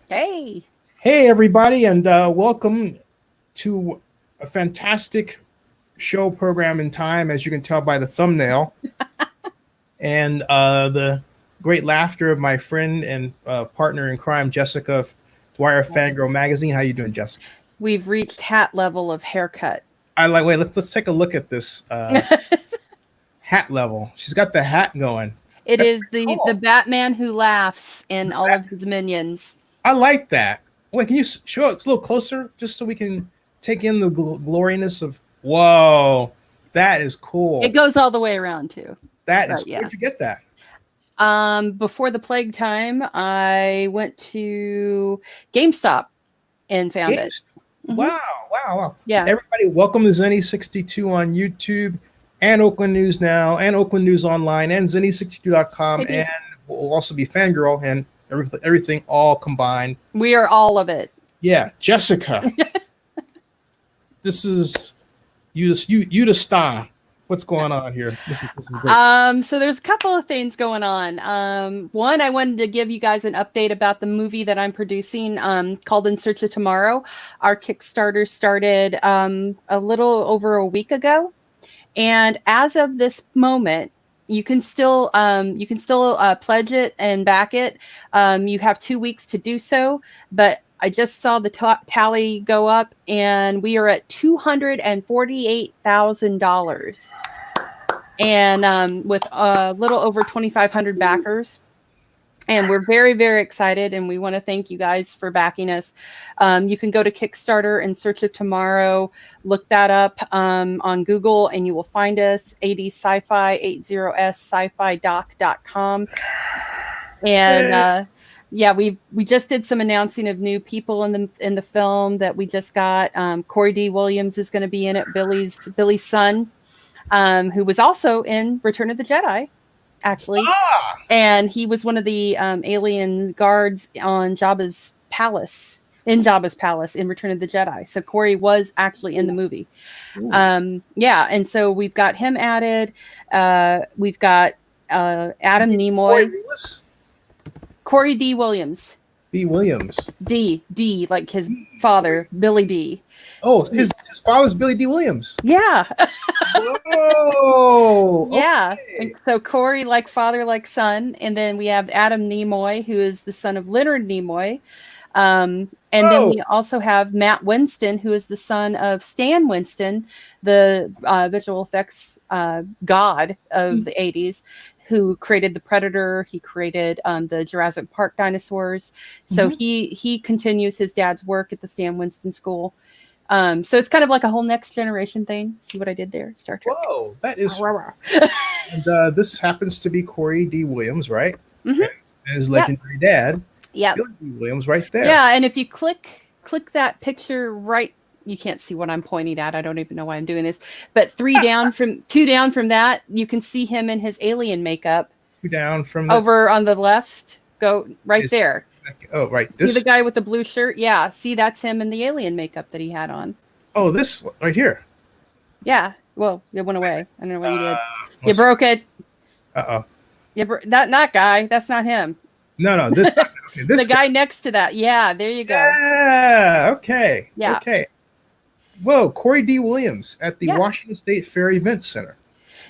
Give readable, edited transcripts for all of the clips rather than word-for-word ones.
Hey. Hey, everybody, and welcome to a fantastic show program in time, as you can tell by the thumbnail, and the great laughter of my friend and partner in crime, Jessica Dwyer, Fangirl magazine. How you doing, Jessica? We've reached hat level of haircut. Wait, let's take a look at this hat level. She's got the hat going. It is the Batman who laughs and all of his minions. I like that. Wait, can you show it a little closer just so we can take in the gloriness of, whoa, that is cool. It goes all the way around too. That is, where'd you get that? Before the plague time, I went to GameStop and found it. Mm-hmm. Wow. Yeah. Everybody, welcome to Zenny62 on YouTube and Oakland News Now and Oakland News Online and Zenny62.com, and we'll also be Fangirl and everything all combined. We are all of it. Yeah, Jessica. This is you to star. What's going on here? This is great. So there's a couple of things going on. One, I wanted to give you guys an update about the movie that I'm producing, called In Search of Tommorrow. Our Kickstarter started a little over a week ago, and as of this moment, you can still pledge it and back it. You have 2 weeks to do so, but I just saw the tally go up, and we are at $248,000, and with a little over 2,500 backers. And we're very, very excited, and we want to thank you guys for backing us. You can go to Kickstarter In Search of Tommorrow, look that up on Google, and you will find us. 80s Sci-Fi, 80s-sci-fi-doc.com. And yeah, we just did some announcing of new people in the film that we just got. Corey D. Williams is going to be in it, Billy's son, who was also in Return of the Jedi, actually. And he was one of the alien guards on Jabba's palace in Return of the Jedi. So Corey was actually in the movie. Yeah, and so we've got him added. We've got Adam Nimoy. Corey D. Williams. B. Williams. D, like his father, Billy D. Oh, his father's Billy D. Williams. Yeah. Whoa. Yeah. Okay. And so Corey, like father, like son. And then we have Adam Nimoy, who is the son of Leonard Nimoy. And then we also have Matt Winston, who is the son of Stan Winston, the visual effects god of the 80s, who created the Predator. He created the Jurassic Park dinosaurs. So he continues his dad's work at the Stan Winston School. So it's kind of like a whole next generation thing. See what I did there? Star Trek. Whoa, that is. And this happens to be Corey D. Williams, right? Mm-hmm. And his legendary dad. Yeah. Billy D. Williams, right there. Yeah, and if you click that picture right. You can't see what I'm pointing at. I don't even know why I'm doing this. But two down from that, you can see him in his alien makeup. 2 down from over on the left. Go right there. Oh, right. This see the guy with the blue shirt? Yeah. See, that's him in the alien makeup that he had on. Oh, this right here. Yeah. Well, it went away. I don't know what you did. You broke it. Uh-oh. That guy. That's not him. No. This. Okay, this the guy next to that. Yeah. There you go. Yeah. Okay. Yeah. Okay. Whoa, Corey D. Williams at the Washington State Fair Event Center.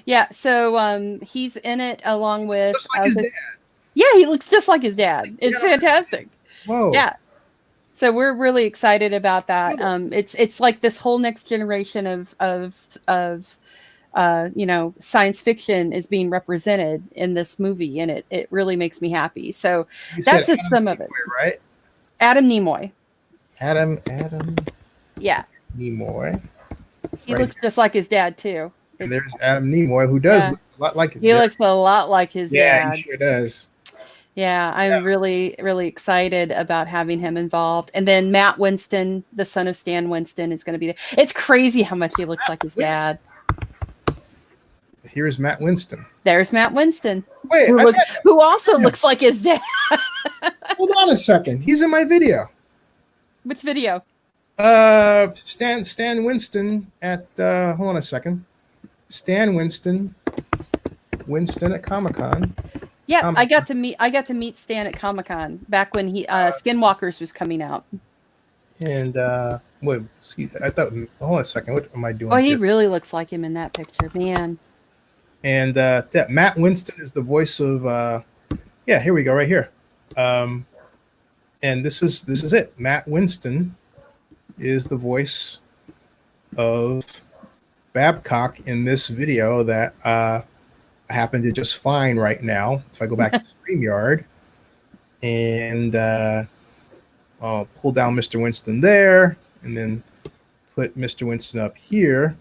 Yeah, so he's in it along with... Just like his dad. Yeah, he looks just like his dad. It's fantastic. Whoa. Yeah. So we're really excited about that. It's like this whole next generation of science fiction is being represented in this movie, and it really makes me happy. So that's just some of it. Right? Adam Nimoy. Adam. Yeah. Nimoy. He looks just like his dad too. And there's Adam Nimoy, who does look a lot like his dad. He looks a lot like his dad. Yeah, he sure does. Yeah, I'm really, really excited about having him involved. And then Matt Winston, the son of Stan Winston, is going to be there. It's crazy how much he looks like his dad. Here's Matt Winston. There's Matt Winston. Wait, who also looks like his dad. Hold on a second. He's in my video. Which video? Stan Winston at hold on a second. Stan Winston at Comic-Con. Yeah, I got to meet Stan at Comic-Con back when he Skinwalkers was coming out. And wait, excuse, I thought. Hold on a second. What am I doing? Oh, he here? really looks like him in that picture, man. And that Matt Winston is the voice of. Yeah, here we go, right here. And this is it. Matt Winston is the voice of Babcock in this video that I happen to just find right now. If I go back to StreamYard and I'll pull down Mr. Winston there and then put Mr. Winston up here.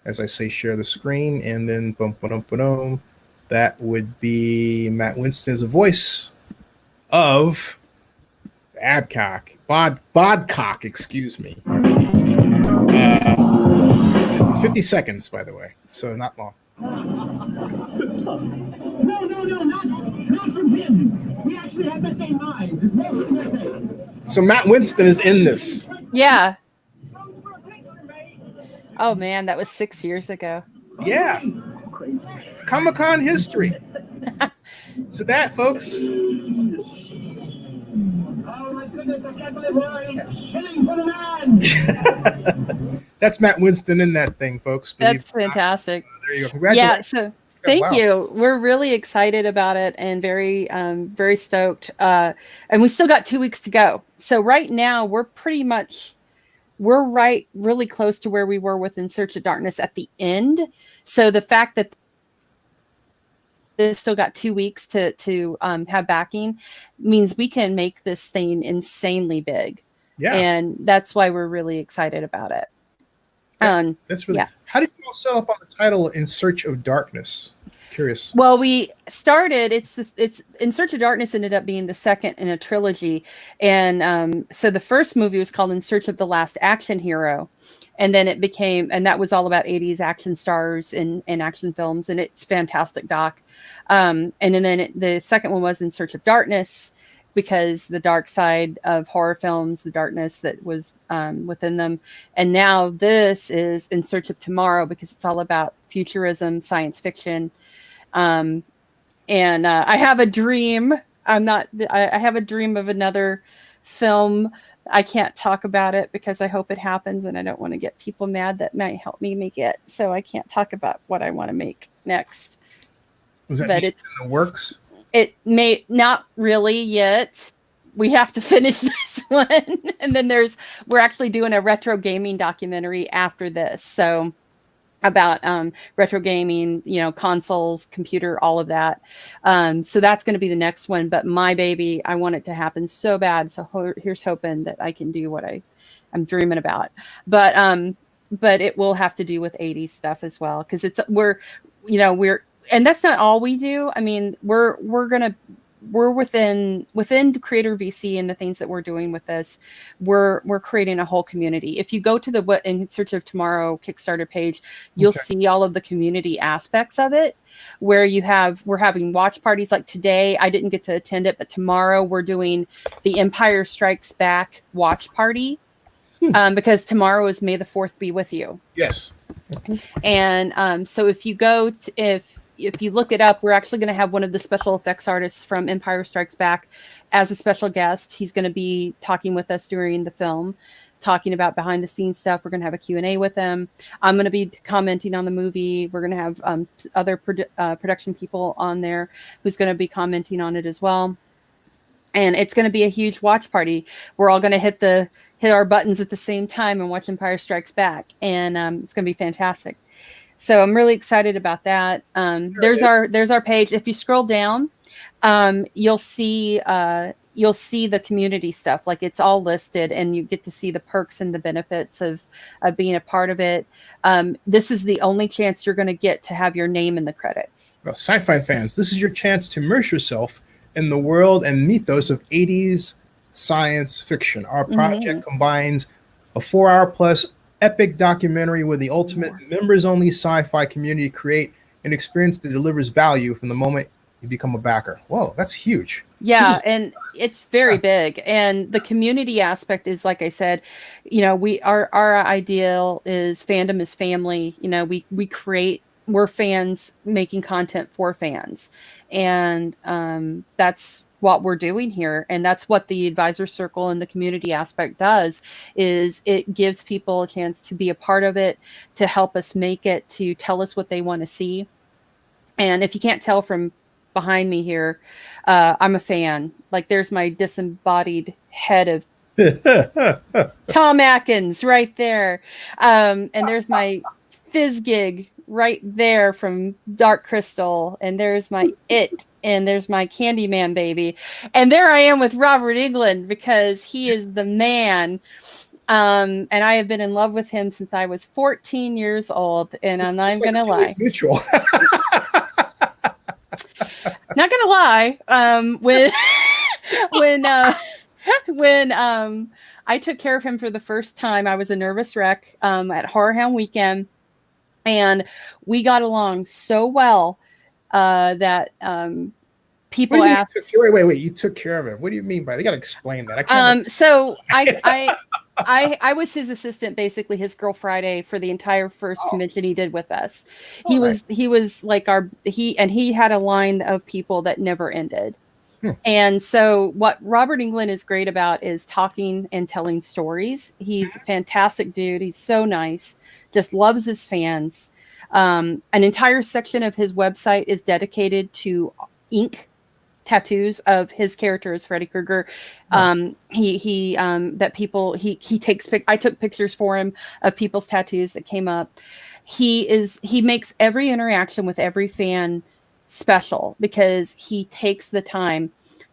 As I say, share the screen, and then boom, boom, boom. That would be Matt Winston as a voice of Bodcock, excuse me. It's 50 seconds, by the way, so not long. No, not from him. We actually had that thing live. There's no thing like that. So Matt Winston is in this. Yeah. Oh man, that was 6 years ago. Yeah. Comic-Con history. So that, folks. Oh my goodness, I can't believe I'm shilling for the man. That's Matt Winston in that thing, folks. That's fantastic. There you go. Congratulations. Yeah, so thank you. We're really excited about it and very very stoked. And we still got 2 weeks to go. So right now we're really close to where we were with In Search of Darkness at the end. So the fact that this still got 2 weeks to have backing means we can make this thing insanely big. Yeah. And that's why we're really excited about it. That's really. Yeah. How did you all set up on the title In Search of Darkness? Curious. Well, we started. It's In Search of Darkness ended up being the second in a trilogy, and so the first movie was called In Search of the Last Action Hero, and then it became, and that was all about 80s action stars in action films, and it's fantastic, doc. And then the second one was In Search of Darkness, because the dark side of horror films, the darkness that was within them. And now this is In Search of Tommorrow, because it's all about futurism, science fiction. And I have a dream. I have a dream of another film. I can't talk about it because I hope it happens, and I don't want to get people mad that might help me make it. So I can't talk about what I want to make next. Was that it's in the works? It may not really yet. We have to finish this one. And then we're actually doing a retro gaming documentary after this. So about retro gaming, consoles, computer, all of that. So that's going to be the next one. But my baby, I want it to happen so bad. So here's hoping that I can do what I'm dreaming about. But it will have to do with 80s stuff as well. Because we're and that's not all we do. I mean, we're within Creator VC and the things that we're doing with this. We're creating a whole community. If you go to the In Search of Tommorrow Kickstarter page, you'll see all of the community aspects of it, where we're having watch parties. Like today, I didn't get to attend it, but tomorrow we're doing the Empire Strikes Back watch party. Because tomorrow is May the 4th be with you. Yes. And so if you go to, if you look it up, we're actually going to have one of the special effects artists from Empire Strikes Back as a special guest. He's going to be talking with us during the film, talking about behind the scenes stuff. We're going to have a Q&A with him. I'm going to be commenting on the movie. We're going to have other production people on there who's going to be commenting on it as well. And it's going to be a huge watch party. We're all going to hit our buttons at the same time and watch Empire Strikes Back. And it's going to be fantastic. So I'm really excited about that. There's our page. If you scroll down, you'll see the community stuff. Like it's all listed, and you get to see the perks and the benefits of being a part of it. This is the only chance you're going to get to have your name in the credits. Well, sci-fi fans, this is your chance to immerse yourself in the world and mythos of 80s science fiction. Our project combines a 4-hour plus epic documentary with the ultimate members-only sci-fi community to create an experience that delivers value from the moment you become a backer. Whoa, that's huge. Yeah, and it's very big. And the community aspect is, like I said, our ideal is fandom is family. We create we're fans making content for fans. And that's what we're doing here. And that's what the advisor circle and the community aspect does, is it gives people a chance to be a part of it, to help us make it, to tell us what they want to see. And if you can't tell from behind me here, I'm a fan. Like, there's my disembodied head of Tom Atkins right there. And there's my Fizz gig right there from Dark Crystal. And there's my It. And there's my Candyman baby. And there I am with Robert Englund, because he is the man. And I have been in love with him since I was 14 years old. And I'm not even going to lie. Mutual. Not gonna lie, when I took care of him for the first time, I was a nervous wreck at Horror Hound Weekend, and we got along so well that people asked. Wait! You took care of him. What do you mean by that? You got to explain that. I can't. So I was his assistant, basically his Girl Friday, for the entire first convention he did with us. He was like he had a line of people that never ended. And so what Robert Englund is great about is talking and telling stories. He's a fantastic dude. He's so nice, just loves his fans. An entire section of his website is dedicated to ink tattoos of his character as Freddy Krueger. I took pictures for him of people's tattoos that came up. He makes every interaction with every fan special, because he takes the time,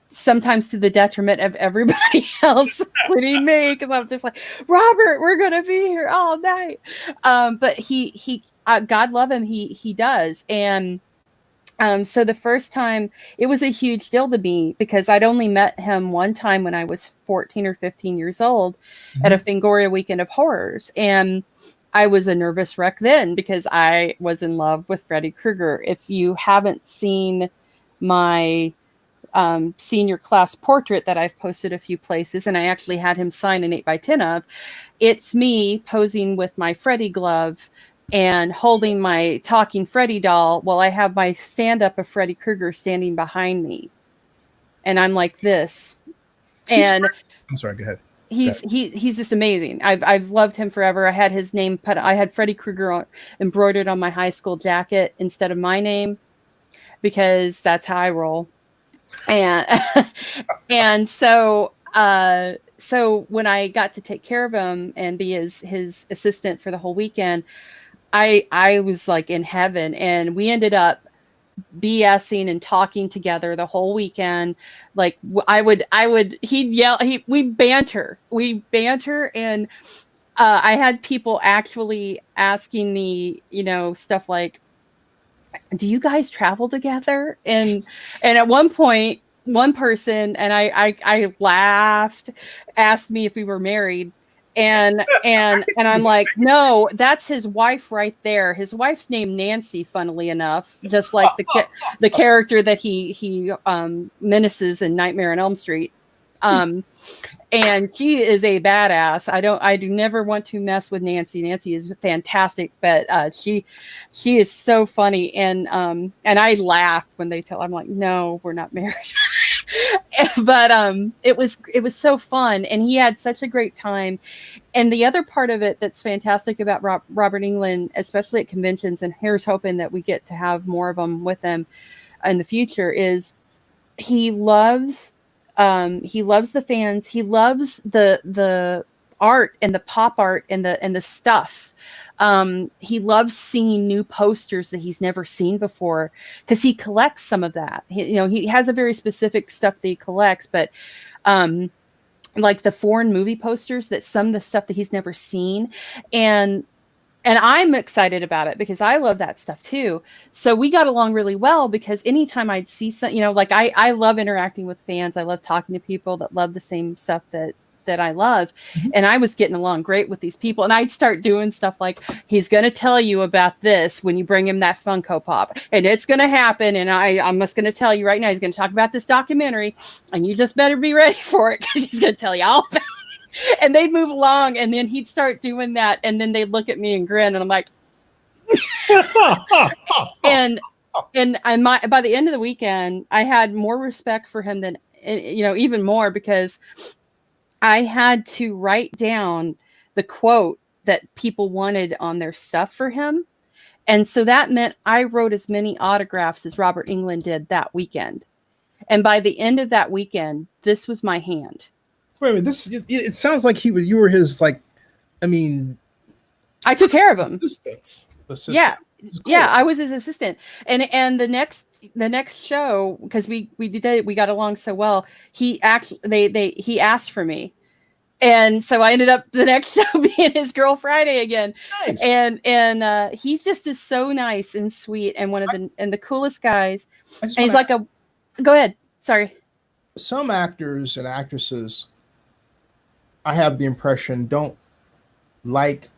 sometimes to the detriment of everybody else, including me, because I'm just like, Robert, we're gonna be here all night. But he God love him, he does. And so the first time, it was a huge deal to me, because I'd only met him one time when I was 14 or 15 years old at a Fangoria Weekend of Horrors. And I was a nervous wreck then, because I was in love with Freddy Krueger. If you haven't seen my senior class portrait that I've posted a few places, and I actually had him sign an 8x10 of, it's me posing with my Freddy glove and holding my talking Freddy doll while I have my stand-up of Freddy Krueger standing behind me. And I'm like this. And I'm sorry, go ahead. He's just amazing. I've loved him forever. I had his name I had Freddy Krueger embroidered on my high school jacket instead of my name, because that's how I roll. And and so when I got to take care of him and be his assistant for the whole weekend, I was like in heaven, and we ended up BSing and talking together the whole weekend. Like he'd yell, we banter, and I had people actually asking me, stuff like, do you guys travel together? And at one point, one person, and I laughed, asked me if we were married. And I'm like, no, that's his wife right there. His wife's named Nancy, funnily enough, just like the character that he menaces in Nightmare on Elm Street. And she is a badass. I do never want to mess with Nancy. Nancy is fantastic, but she is so funny. And I laugh when they tell. I'm like, no, we're not married. But it was so fun, and he had such a great time. And the other part of it that's fantastic about Robert Englund, especially at conventions, and here's hoping that we get to have more of them with him in the future, is he loves the fans. He loves the art and the pop art and the stuff. He loves seeing new posters that he's never seen before, because he collects some of that. He has a very specific stuff that he collects, but like the foreign movie posters, that some of the stuff that he's never seen. And I'm excited about it, because I love that stuff too. So we got along really well, because anytime I'd see something, like I love interacting with fans. I love talking to people that love the same stuff that I love. Mm-hmm. And I was getting along great with these people. And I'd start doing stuff like, he's going to tell you about this when you bring him that Funko Pop, and it's going to happen. And I'm just going to tell you right now, he's going to talk about this documentary, and you just better be ready for it, because he's going to tell you all about it. And they'd move along, and then he'd start doing that. And then they'd look at me and grin. And I'm like, and by the end of the weekend, I had more respect for him than, even more, because I had to write down the quote that people wanted on their stuff for him. And so that meant I wrote as many autographs as Robert Englund did that weekend. And by the end of that weekend, this was my hand. Wait a minute, it sounds like you were his, like, I mean, I took care of him. Assistant. Yeah. Cool. Yeah, I was his assistant. And the next show, because we got along so well, he asked for me. And so I ended up the next show being his Girl Friday again. Nice. And he's just is so nice and sweet and one of the coolest guys. And he's like go ahead. Sorry. Some actors and actresses, I have the impression, don't like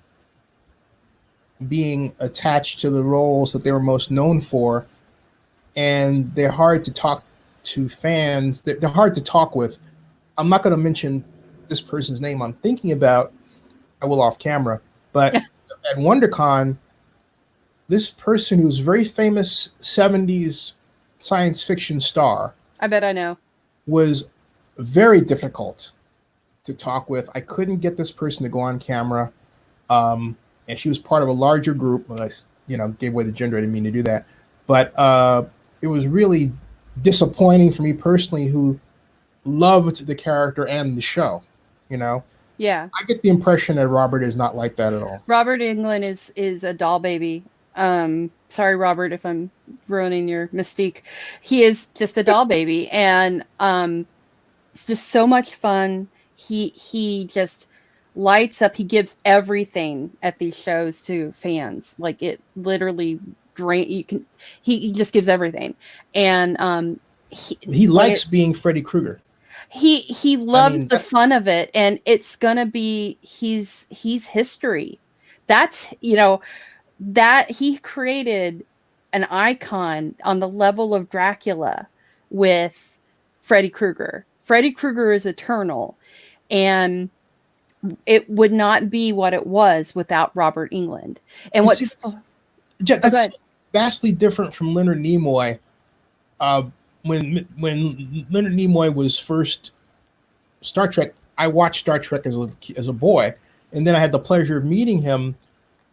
being attached to the roles that they were most known for, and they're hard to talk to fans. They're hard to talk with. I'm not going to mention this person's name I'm thinking about. I will off camera. But at WonderCon, this person who's a very famous 70s science fiction star, I bet I know, was very difficult to talk with. I couldn't get this person to go on camera. And she was part of a larger group. Well, I, gave away the gender. I didn't mean to do that. But it was really disappointing for me personally, who loved the character and the show, Yeah. I get the impression that Robert is not like that at all. Robert Englund is a doll baby. Sorry, Robert, if I'm ruining your mystique. He is just a doll baby. And it's just so much fun. He just lights up. He gives everything at these shows to fans. Like, it literally he just gives everything. And he likes being Freddy Krueger. He loves the fun of it, and it's gonna be he's history. That's that he created an icon on the level of Dracula with Freddy Krueger. Freddy Krueger is eternal, and it would not be what it was without Robert Englund. And that's vastly different from Leonard Nimoy. When Leonard Nimoy was first Star Trek, I watched Star Trek as a boy, and then I had the pleasure of meeting him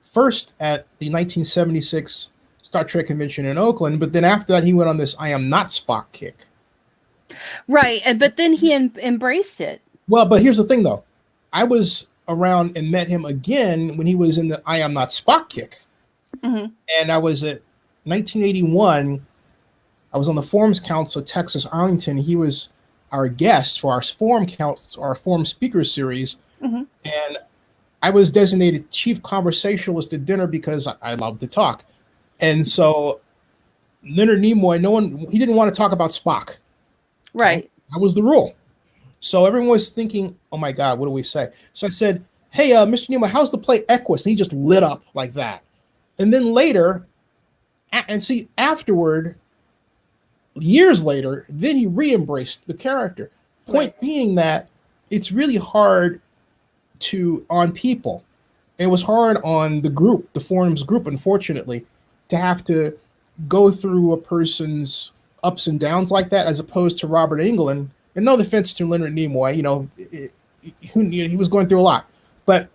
first at the 1976 Star Trek convention in Oakland, but then after that he went on this "I am not Spock" kick. Right, but then he embraced it. Well, but here's the thing, though. I was around and met him again when he was in the "I am not Spock" kick, and I was at 1981. I was on the Forums Council of Texas Arlington. He was our guest for our Forum Council, our Forum Speaker Series, and I was designated chief conversationalist at dinner because I love to talk. And so Leonard Nimoy, he didn't want to talk about Spock. Right. That was the rule. So everyone was thinking, oh my God, what do we say? So I said, hey, Mr. Nimoy, how's the play Equus? And he just lit up like that. And then later, afterward, years later, then he re-embraced the character. Point being that it's really hard on people. It was hard on the group, the Forums group, unfortunately, to have to go through a person's ups and downs like that, as opposed to Robert Englund. And no offense to Leonard Nimoy, he was going through a lot, but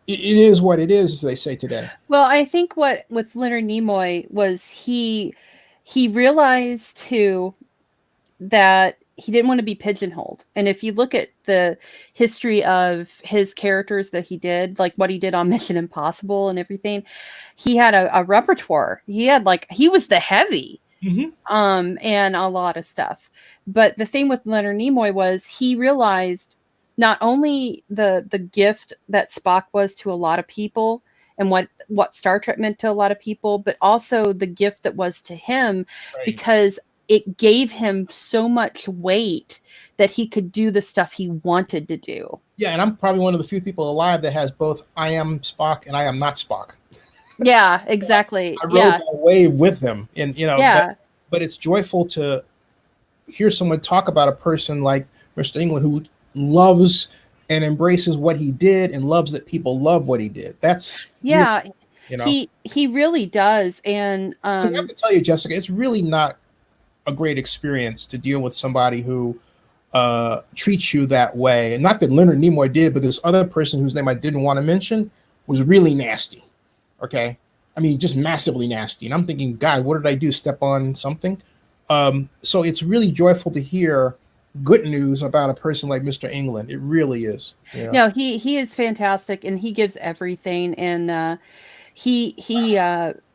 it is what it is, as they say today. Well, I think what with Leonard Nimoy was he realized too that he didn't want to be pigeonholed. And if you look at the history of his characters that he did, like what he did on Mission Impossible and everything, he had a repertoire. He was the heavy. And a lot of stuff. But the thing with Leonard Nimoy was he realized not only the gift that Spock was to a lot of people and what Star Trek meant to a lot of people, but also the gift that was to him, because it gave him so much weight that he could do the stuff he wanted to do. Yeah, and I'm probably one of the few people alive that has both I am Spock and I am not Spock. Yeah, exactly. I rode that wave with him, and but it's joyful to hear someone talk about a person like Mr. Englund, who loves and embraces what he did and loves that people love what he did. That's You know, He really does. And 'cause I have to tell you, Jessica, it's really not a great experience to deal with somebody who treats you that way. And not that Leonard Nimoy did, but this other person whose name I didn't want to mention was really nasty. Okay. I mean, just massively nasty. And I'm thinking, God, what did I do? Step on something? So it's really joyful to hear good news about a person like Mr. Englund. It really is. You know? No, he is fantastic, and he gives everything. And he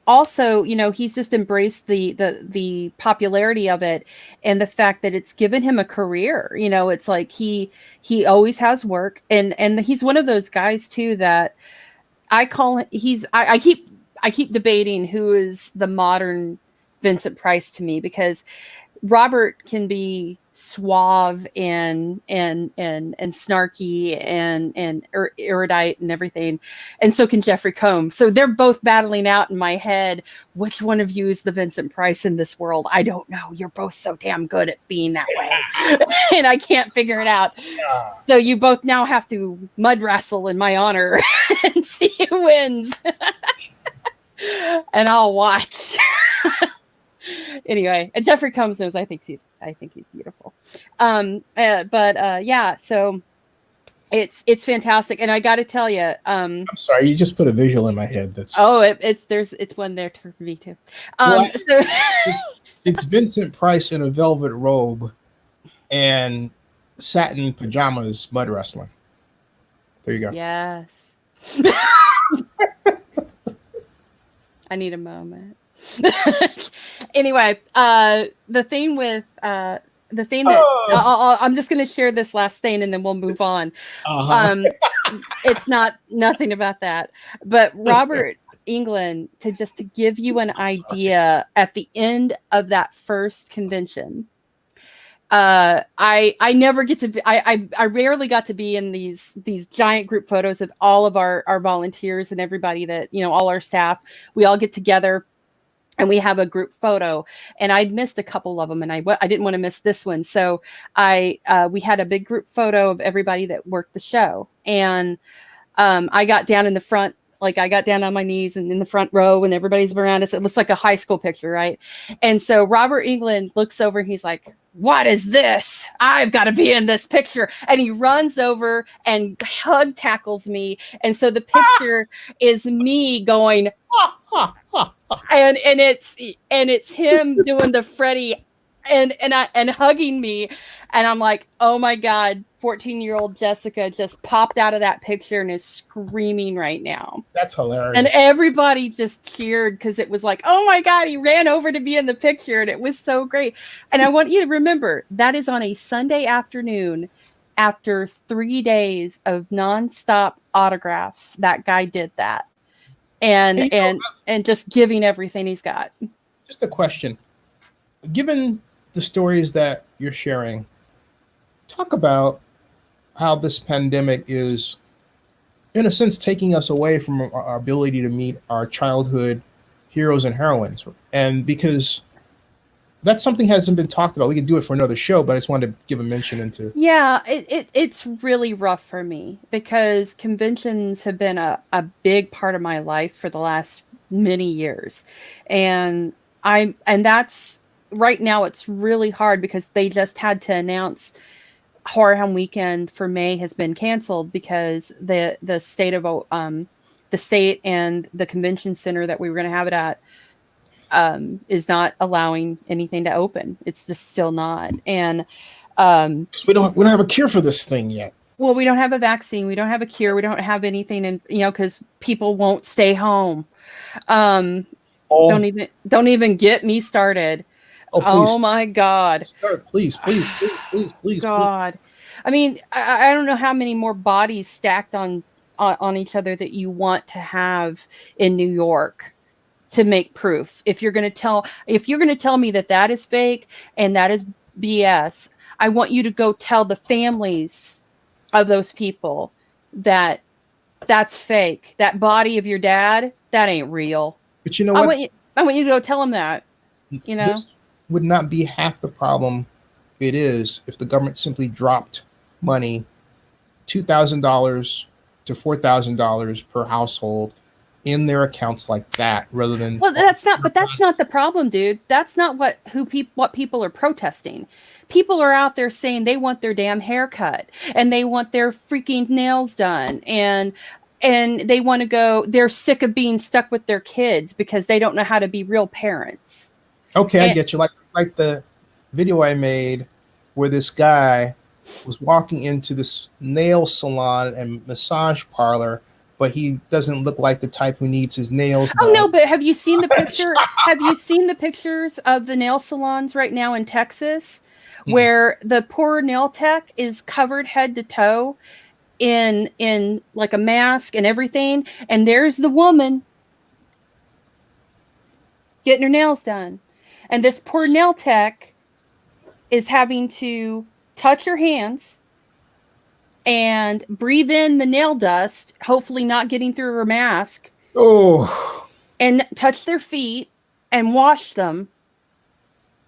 also, you know, he's just embraced the popularity of it, and the fact that it's given him a career. You know, it's like he always has work, and he's one of those guys too that I call I keep debating who is the modern Vincent Price to me, because Robert can be suave and snarky and erudite and everything, and so can Jeffrey Combs. So they're both battling out in my head. Which one of you is the Vincent Price in this world? I don't know. You're both so damn good at being that way, and I can't figure it out. So you both now have to mud wrestle in my honor and see who wins, and I'll watch. Anyway, and Jeffrey Combs knows I think he's beautiful. Yeah, so it's fantastic, and I got to tell you, I'm sorry, you just put a visual in my head. That's it's one there for me too. So it's Vincent Price in a velvet robe and satin pajamas mud wrestling. There you go. Yes. I need a moment. Anyway, the thing that I'm just going to share this last thing and then we'll move on. It's nothing about that, but Robert Englund, to give you an idea, at the end of that first convention, I never get to be, I rarely got to be in these giant group photos of all of our volunteers and everybody that, you know, all our staff. We all get together and we have a group photo, and I'd missed a couple of them, and I didn't want to miss this one. So we had a big group photo of everybody that worked the show. And I got down in the front, like I got down on my knees and in the front row, and everybody's around us. It looks like a high school picture, right? And so Robert Englund looks over and he's like, "What is this? I've got to be in this picture." And he runs over and hug tackles me. And so the picture is me going, and it's him doing the Freddy and hugging me. And I'm like, oh my God, 14-year-old Jessica just popped out of that picture and is screaming right now. That's hilarious. And everybody just cheered because it was like, oh my God, he ran over to be in the picture, and it was so great. And I want you to remember, that is on a Sunday afternoon after 3 days of nonstop autographs. That guy did that. And just giving everything he's got. Just a question. Given the stories that you're sharing, talk about how this pandemic is, in a sense, taking us away from our ability to meet our childhood heroes and heroines. And because that's something that hasn't been talked about. We could do it for another show, but I just wanted to give a mention into. Yeah, it's really rough for me because conventions have been a big part of my life for the last many years. And that's right now it's really hard because they just had to announce Horror Hound Weekend for May has been canceled because the state of the state and the convention center that we were going to have it at is not allowing anything to open. It's just still not. And we don't have a cure for this thing yet. Well, we don't have a vaccine. We don't have a cure. We don't have anything, and because people won't stay home. Don't even get me started. Oh my God! Start, please. God, I mean, I don't know how many more bodies stacked on each other that you want to have in New York to make proof. If you're going to tell me that is fake and that is BS, I want you to go tell the families of those people that that's fake. That body of your dad, that ain't real. But you know what? I want you to go tell them that. This would not be half the problem it is if the government simply dropped money, $2,000 to $4,000 per household, in their accounts like that, rather than. Well, that's not the problem, dude. That's not what people are protesting. People are out there saying they want their damn hair cut and they want their freaking nails done and they want to go. They're sick of being stuck with their kids because they don't know how to be real parents. Okay, I get you. Like the video I made where this guy was walking into this nail salon and massage parlor, but he doesn't look like the type who needs his nails done. Oh no, but have you seen the picture? Have you seen the pictures of the nail salons right now in Texas where the poor nail tech is covered head to toe in like a mask and everything, and there's the woman getting her nails done, and this poor nail tech is having to touch her hands and breathe in the nail dust, hopefully not getting through her mask. Oh, and touch their feet and wash them.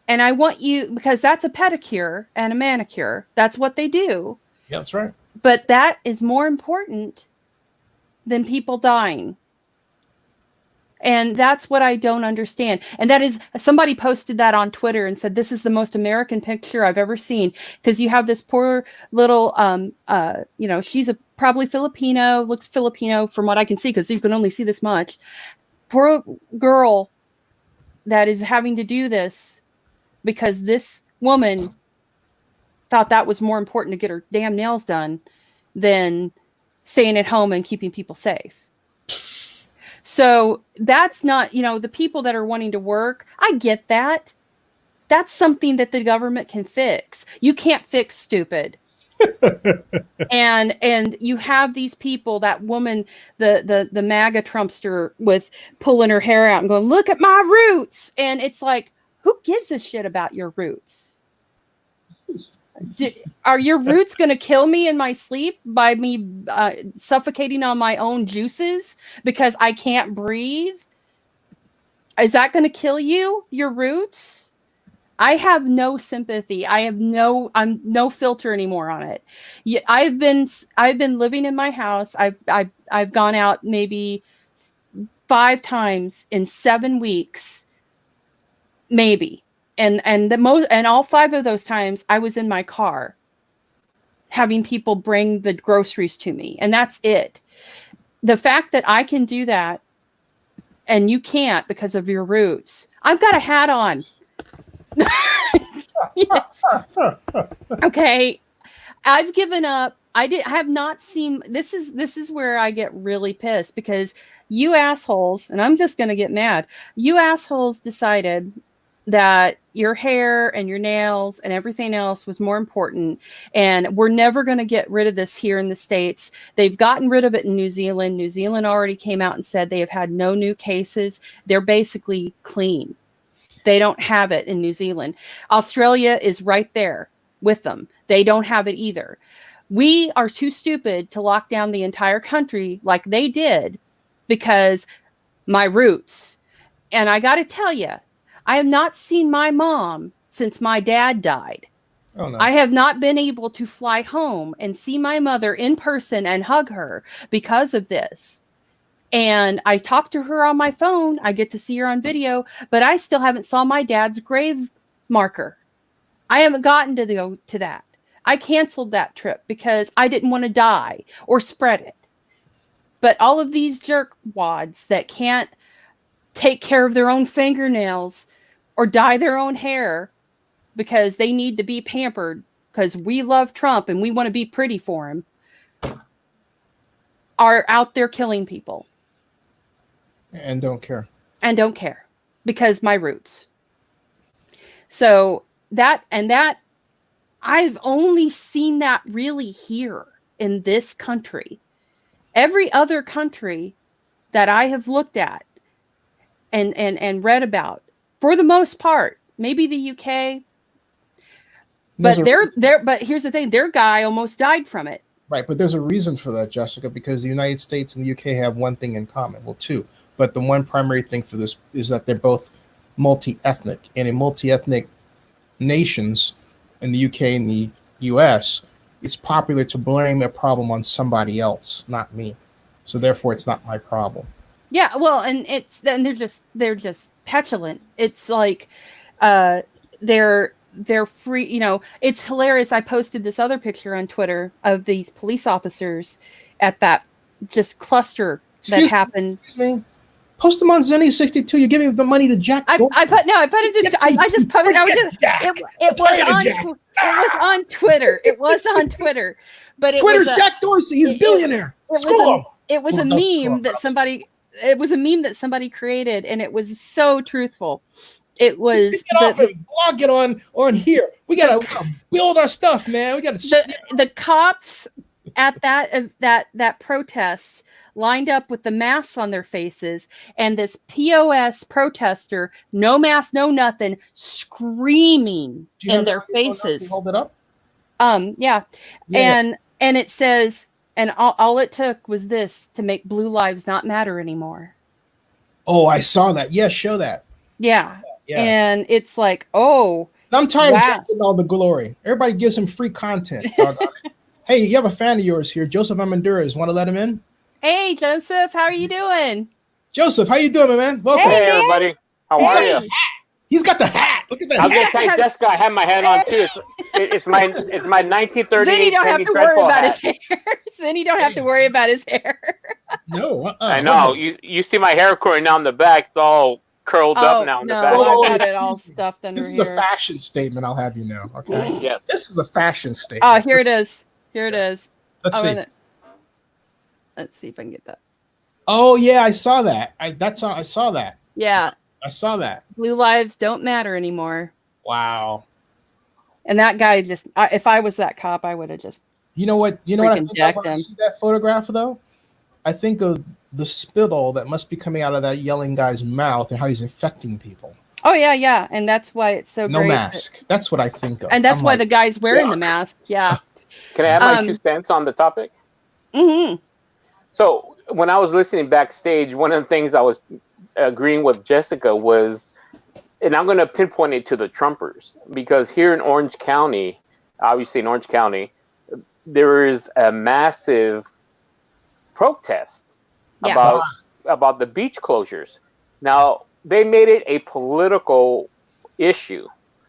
And I want you, because that's a pedicure and a manicure. That's what they do. yeah, that's right. But that is more important than people dying. And that's what I don't understand. And that is, somebody posted that on Twitter and said, this is the most American picture I've ever seen. Because you have this poor little, she's probably Filipino, looks Filipino from what I can see, because you can only see this much. Poor girl that is having to do this because this woman thought that was more important to get her damn nails done than staying at home and keeping people safe. So that's not, the people that are wanting to work, I get that. That's something that the government can fix. You can't fix stupid. and you have these people, that woman, the MAGA Trumpster with pulling her hair out and going, look at my roots. And it's like, who gives a shit about your roots? Are your roots going to kill me in my sleep by me suffocating on my own juices because I can't breathe? Is that going to kill you, your roots? I have no sympathy. I'm no filter anymore on it. Yeah, I've been living in my house. I've gone out maybe 5 times in 7 weeks, maybe. And all 5 of those times I was in my car having people bring the groceries to me, and that's it. The fact that I can do that and you can't because of your roots. I've got a hat on. Yeah. Okay, I've given up. I have not seen. This is where I get really pissed, because you assholes, and I'm just going to get mad. You assholes decided that your hair and your nails and everything else was more important, and we're never going to get rid of this here in the States. They've gotten rid of it in New Zealand. New Zealand already came out and said they have had no new cases. They're basically clean. They don't have it in New Zealand. Australia is right there with them. They don't have it either. We are too stupid to lock down the entire country like they did because my roots. And I got to tell you, I have not seen my mom since my dad died. Oh, no. I have not been able to fly home and see my mother in person and hug her because of this. And I talk to her on my phone. I get to see her on video, but I still haven't saw my dad's grave marker. I haven't gotten to that. I canceled that trip because I didn't want to die or spread it. But all of these jerkwads that can't take care of their own fingernails or dye their own hair because they need to be pampered because we love Trump and we want to be pretty for him, are out there killing people. And don't care. And don't care because my roots. So that I've only seen that really here in this country. Every other country that I have looked at and read about, for the most part, maybe the UK, but but here's the thing, their guy almost died from it. Right, but there's a reason for that, Jessica, because the United States and the UK have one thing in common. Well, 2. But the one primary thing for this is that they're both multi-ethnic. And in multi-ethnic nations, in the UK and the US, it's popular to blame a problem on somebody else, not me. So therefore, it's not my problem. Yeah, well, and they're just petulant. It's like they're free, it's hilarious. I posted this other picture on Twitter of these police officers at that just cluster that happened. Excuse me. Post them on Zenny 62. You're giving the money to Jack. I put it. I just posted. It was on Twitter. It was on Twitter. But Twitter's Jack Dorsey. He's a billionaire. It was a meme that somebody. It was a meme that somebody created, and it was so truthful. It was blog it on here. We gotta build our stuff, man. We gotta the cops at that protest lined up with the masks on their faces, and this POS protester, no mask, no nothing, screaming in their faces. Hold it up. Yeah. And it says, and all it took was this to make blue lives not matter anymore. Oh, I saw that. Yeah, show that. Yeah. And it's like, oh, I'm tired of getting all the glory. Everybody gives him free content. Hey, you have a fan of yours here, Joseph Amanduras. Want to let him in? Hey, Joseph, how are you doing? Joseph, how you doing, my man? Welcome. Hey, everybody. How are you? He's got the hat. Look at that. I was gonna say, Jessica, I have my hat on too. It's my 1938 Zenny don't have to worry about hat. his hair. Zenny don't have to worry about his hair. No, I know. You see my hair curling down the back. It's all curled up now in the back. I got it all stuffed under This here. is a fashion statement. I'll have you know. Okay. Yes. This is a fashion statement. Oh, here it is. Here it is. Let's see. Let's see if I can get that. Oh yeah, I saw that. I saw that. Yeah. I saw that. Blue lives don't matter anymore. Wow. And that guy just, if I was that cop, I would have just. You know what? You know what? I think decked when I him. see that photograph though, I think of the spittle that must be coming out of that yelling guy's mouth and how he's infecting people. Oh yeah, and that's why it's so No great. mask. That's what I think of. And that's why the guy's wearing the mask. Yeah. Can I have my 2 cents on the topic? Mm-hmm. So when I was listening backstage, one of the things I was agreeing with Jessica was, and I'm going to pinpoint it to the Trumpers, because here in Orange County, obviously in Orange County, there is a massive protest about the beach closures. Now, they made it a political issue,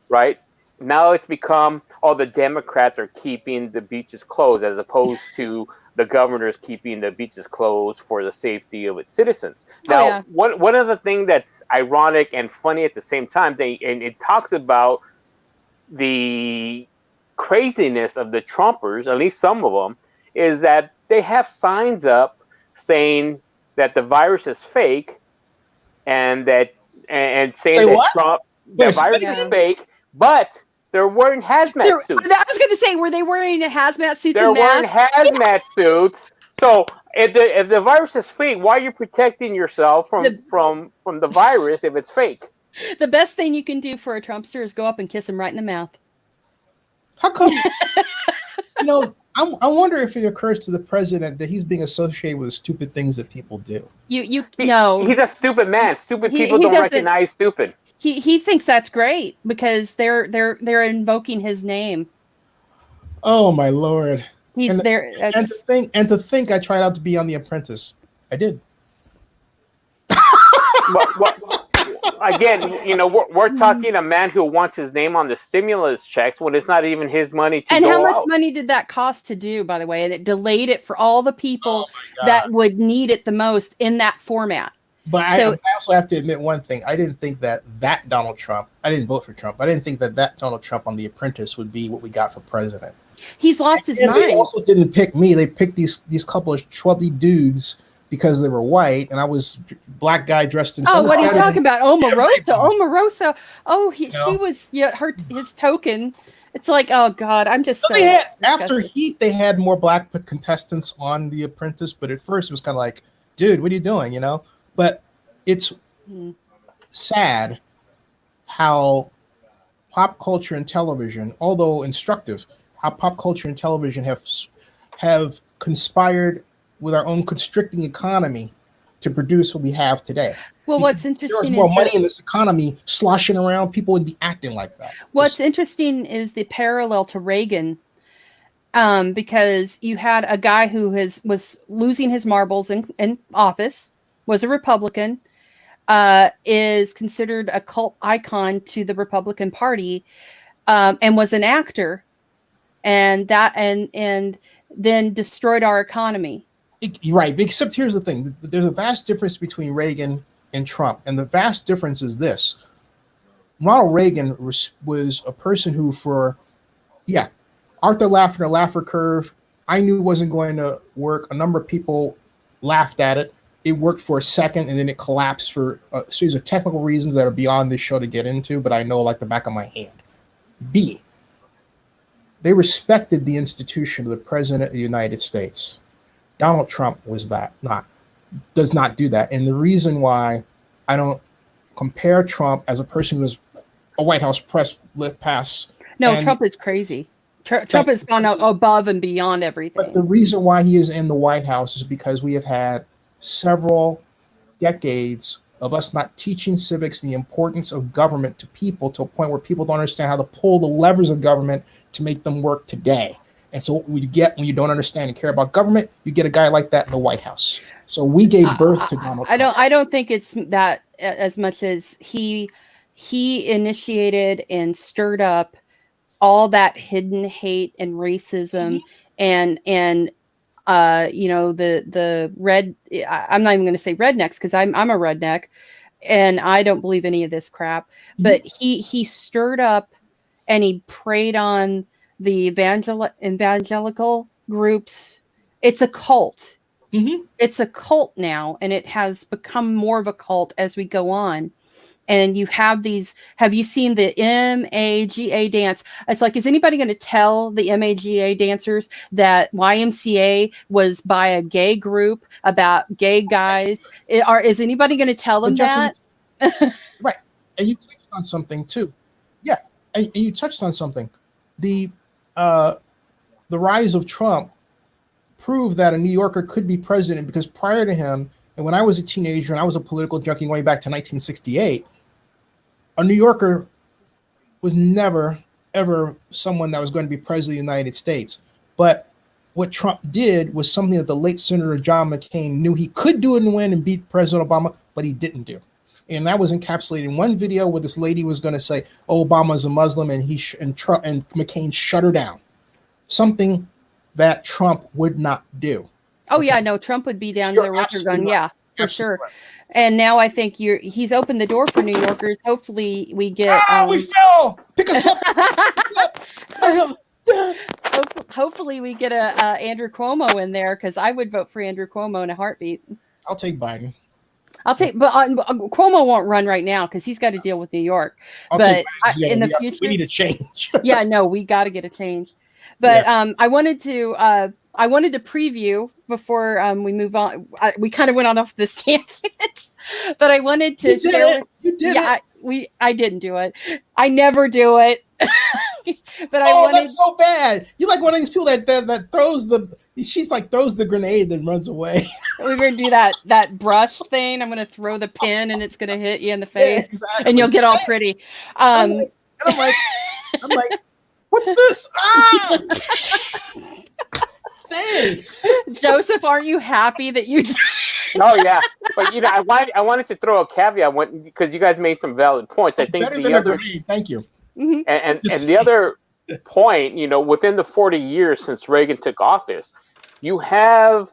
right? Now it's become, the Democrats are keeping the beaches closed as opposed to the governor's keeping the beaches closed for the safety of its citizens. Now, one of the things that's ironic and funny at the same time, and it talks about the craziness of the Trumpers, at least some of them, is that they have signs up saying that the virus is fake, and saying that Trump, the virus is fake, but they're wearing hazmat suits. I was going to say, were they wearing hazmat suits and masks? They're wearing hazmat suits. So if the virus is fake, why are you protecting yourself from the virus if it's fake? The best thing you can do for a Trumpster is go up and kiss him right in the mouth. How come? I wonder if it occurs to the president that he's being associated with stupid things that people do. No. He's a stupid man. Stupid people don't recognize stupid. He thinks that's great because they're invoking his name. Oh my Lord! He's there. And to think I tried out to be on The Apprentice. I did. Again, we're talking a man who wants his name on the stimulus checks when it's not even his money to and go how much out. money did that cost to do, by the way? And it delayed it for all the people that would need it the most in that format. But I also have to admit one thing. I didn't think that Donald Trump, I didn't vote for Trump. I didn't think that Donald Trump on The Apprentice would be what we got for president. He's lost his mind. They also didn't pick me. They picked these couple of chubby dudes because they were white, and I was black guy dressed in. Oh, what are you talking about? Omarosa. Oh, she was his token. It's like, oh God, I'm just so. After Heat, they had more black contestants on The Apprentice, but at first it was kind of like, dude, what are you doing? But it's sad how pop culture and television, although instructive, how pop culture and television have conspired with our own constricting economy to produce what we have today. Well, what's interesting is more money in this economy sloshing around, people would be acting like that. What's interesting is the parallel to Reagan, because you had a guy who was losing his marbles in office, was a Republican, is considered a cult icon to the Republican Party, and was an actor, and then destroyed our economy. Right. Except here's the thing. There's a vast difference between Reagan and Trump. And the vast difference is this. Ronald Reagan was a person who Arthur laughed at a laugher curve. I knew it wasn't going to work. A number of people laughed at it. It worked for a second, and then it collapsed for a series of technical reasons that are beyond this show to get into, but I know like the back of my hand. B, they respected the institution of the President of the United States. Donald Trump does not do that. And the reason why I don't compare Trump as a person who was a White House press pass. No, Trump is crazy. Trump has gone above and beyond everything. But the reason why he is in the White House is because we have had several decades of us not teaching civics the importance of government to people to a point where people don't understand how to pull the levers of government to make them work today. And so what you get when you don't understand and care about government, you get a guy like that in the White House. So we gave birth to Donald Trump. I don't think it's that as much as he initiated and stirred up all that hidden hate and racism, and the red. I'm not even going to say rednecks because I'm a redneck, and I don't believe any of this crap. But he stirred up, and he preyed on the evangelical groups. It's a cult. It's a cult now, and it has become more of a cult as we go on. And you have these, have you seen the MAGA dance? It's like, is anybody going to tell the MAGA dancers that YMCA was by a gay group about gay guys? Is anybody going to tell them that? Right. And you touched on something too. Yeah. And you touched on something. The rise of Trump proved that a New Yorker could be president, because prior to him, and when I was a teenager and I was a political junkie going back to 1968, a New Yorker was never, ever someone that was going to be president of the United States. But what Trump did was something that the late Senator John McCain knew he could do and win and beat President Obama, but he didn't do. And that was encapsulated in one video where this lady was going to say, oh, Obama's a Muslim, and Trump and McCain shut her down. Something that Trump would not do. Oh, yeah, no, Trump would be down to the Richter gun. Yeah, for sure. Right. And now I think he's opened the door for New Yorkers. Hopefully we get... we fell! Pick us up! Hopefully we get a Andrew Cuomo in there, because I would vote for Andrew Cuomo in a heartbeat. I'll take Biden. But Cuomo won't run right now because he's got to deal with New York. But in the future... We need a change. Yeah, no, we got to get a change. But I wanted to preview before we move on. We kind of went off this tangent, but I wanted to share. You did it. I didn't do it. I never do it. But that's so bad. You're like one of these people that throws the grenade and runs away. We're gonna do that brush thing. I'm gonna throw the pin and it's gonna hit you in the face, yeah, exactly. And you'll get all pretty. I'm like. What's this? Ah! Thanks, Joseph. Aren't you happy that you? Oh yeah, but I wanted to throw a caveat because you guys made some valid points. I think the other. Thank you. And the other point, within the 40 years since Reagan took office, you have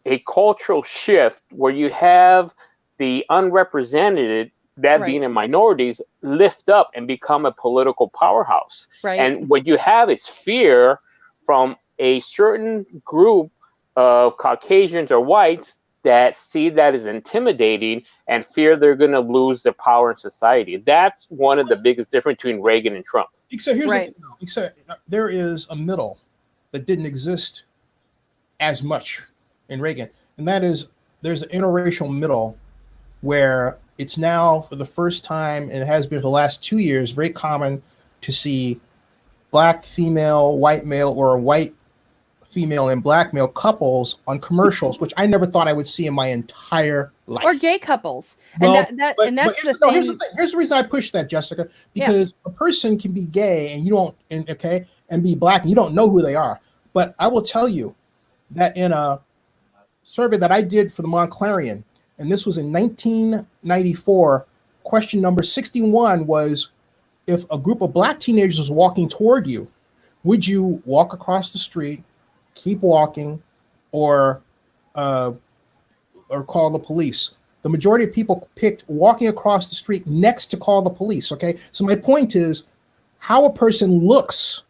a cultural shift where you have the unrepresented. That being in minorities, lift up and become a political powerhouse. Right. And what you have is fear from a certain group of Caucasians or whites that see that as intimidating and fear they're going to lose their power in society. That's one of the biggest difference between Reagan and Trump. Except here's the thing, though. Except there is a middle that didn't exist as much in Reagan, and that is there's an interracial middle where it's now, for the first time, and it has been for the last 2 years, very common to see black female, white male, or white female and black male couples on commercials, which I never thought I would see in my entire life. Or gay couples. Well, and that's the thing. Here's the thing. Here's the reason I push that, Jessica, because a person can be gay and and be black and you don't know who they are. But I will tell you that in a survey that I did for the Montclarian, and this was in 1994. Question number 61 was, if a group of black teenagers was walking toward you, would you walk across the street, keep walking, or call the police? The majority of people picked walking across the street next to call the police. Okay, so my point is how a person looks,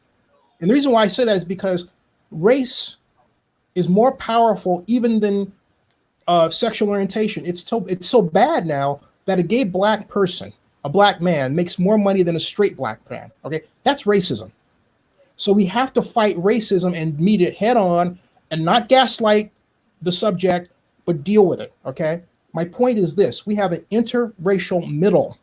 and the reason why I say that is because race is more powerful even than sexual orientation. It's so bad now that a gay black person, a black man, makes more money than a straight black man. Okay, that's racism. So we have to fight racism and meet it head on, and not gaslight the subject, but deal with it. Okay. My point is this: we have an interracial middle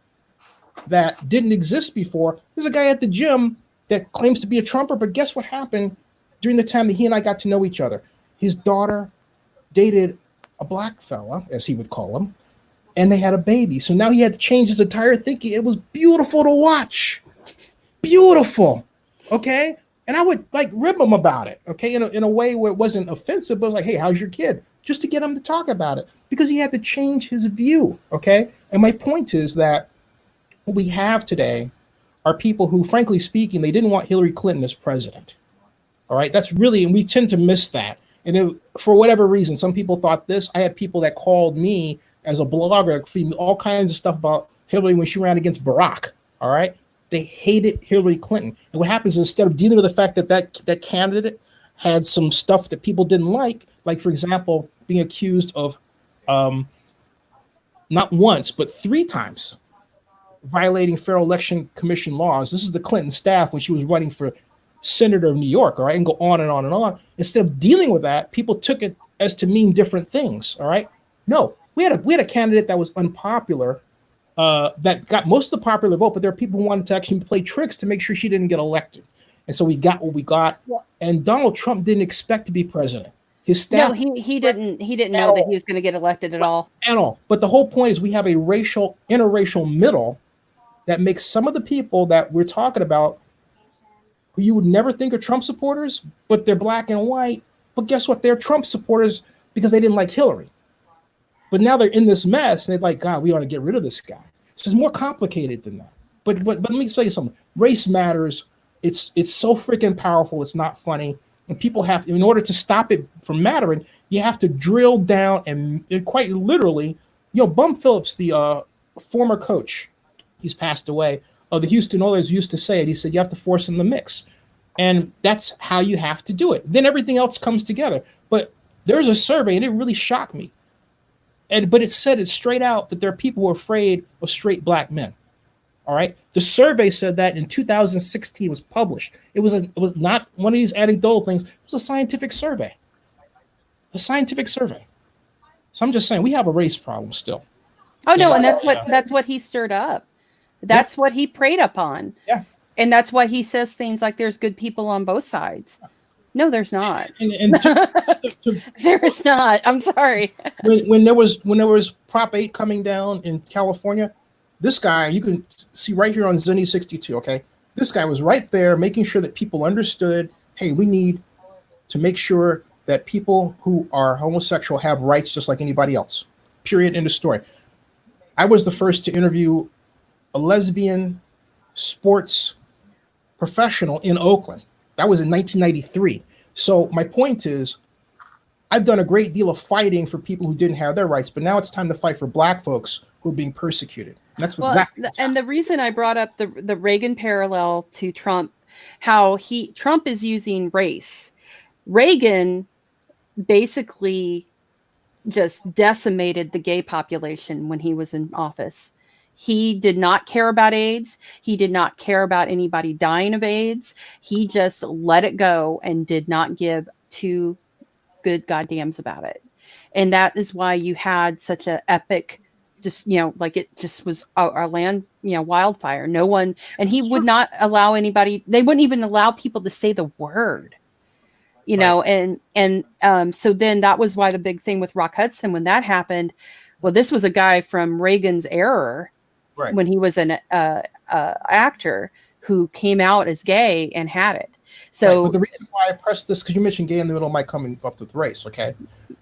that didn't exist before. There's a guy at the gym that claims to be a Trumper, but guess what happened during the time that he and I got to know each other? His daughter dated a black fella, as he would call him, and they had a baby. So now he had to change his entire thinking. It was beautiful to watch. Beautiful. Okay? And I would like rib him about it, okay, in a way where it wasn't offensive, but it was like, hey, how's your kid? Just to get him to talk about it, because he had to change his view, okay? And my point is that what we have today are people who, frankly speaking, they didn't want Hillary Clinton as president, all right? That's really, and we tend to miss that. And for whatever reason, some people thought this. I had people that called me as a blogger, feeding me all kinds of stuff about Hillary when she ran against Barack, all right? They hated Hillary Clinton. And what happens is, instead of dealing with the fact that that candidate had some stuff that people didn't like, for example, being accused of not once, but 3 times violating Federal Election Commission laws. This is the Clinton staff when she was running for senator of New York, all right, and go on and on and on. Instead of dealing with that, people took it as to mean different things, all right? No, we had a candidate that was unpopular, that got most of the popular vote, but there are people who wanted to actually play tricks to make sure she didn't get elected. And so we got what we got. And Donald Trump didn't expect to be president. His staff, no, he didn't know that he was going to get elected at all. At all. But the whole point is we have a interracial middle that makes some of the people that we're talking about, who you would never think are Trump supporters, but they're black and white. But guess what? They're Trump supporters because they didn't like Hillary. But now they're in this mess, and they're like, God, we ought to get rid of this guy. So it's more complicated than that. But let me tell you something. Race matters. It's so freaking powerful. It's not funny. And people have, in order to stop it from mattering, you have to drill down and quite literally, Bum Phillips, the former coach, he's passed away, of the Houston Oilers, used to say it. He said, you have to force in the mix. And that's how you have to do it. Then everything else comes together. But there's a survey, and it really shocked me. But it said it straight out that there are people who are afraid of straight black men. All right. The survey said that in 2016, was published. It was not one of these anecdotal things. It was a scientific survey. A scientific survey. So I'm just saying we have a race problem still. Oh no, and that's what he stirred up. That's what he preyed upon. Yeah. And that's why he says things like there's good people on both sides. No, there's not. There is not. I'm sorry. When there was Prop 8 coming down in California, this guy, you can see right here on Zenny 62, okay? This guy was right there making sure that people understood, hey, we need to make sure that people who are homosexual have rights just like anybody else. Period. End of story. I was the first to interview a lesbian sports professional in Oakland. That was in 1993. So my point is, I've done a great deal of fighting for people who didn't have their rights, but now it's time to fight for black folks who are being persecuted. And that's exactly what's happening. The reason I brought up the Reagan parallel to Trump, how Trump is using race. Reagan basically just decimated the gay population when he was in office. He did not care about AIDS. He did not care about anybody dying of AIDS. He just let it go and did not give 2 good goddams about it. And that is why you had such an epic, just, like it just was our land, wildfire. No one, and he would not allow anybody, they wouldn't even allow people to say the word, right. So then that was why the big thing with Rock Hudson, when that happened, well, this was a guy from Reagan's era. Right. When he was an actor who came out as gay and had it. So but the reason why I pressed this, because you mentioned gay in the middle might come up with race, okay?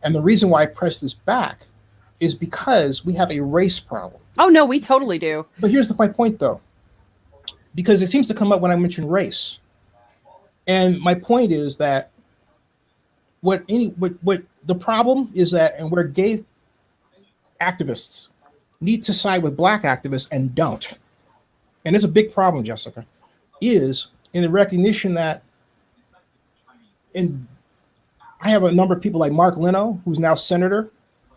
And the reason why I pressed this back is because we have a race problem. Oh no, we totally do. But here's my point, though, because it seems to come up when I mention race. And my point is that what the problem is that, and where gay activists need to side with black activists and don't, and it's a big problem, Jessica, is in the recognition that, and I have a number of people like Mark Leno, who's now senator,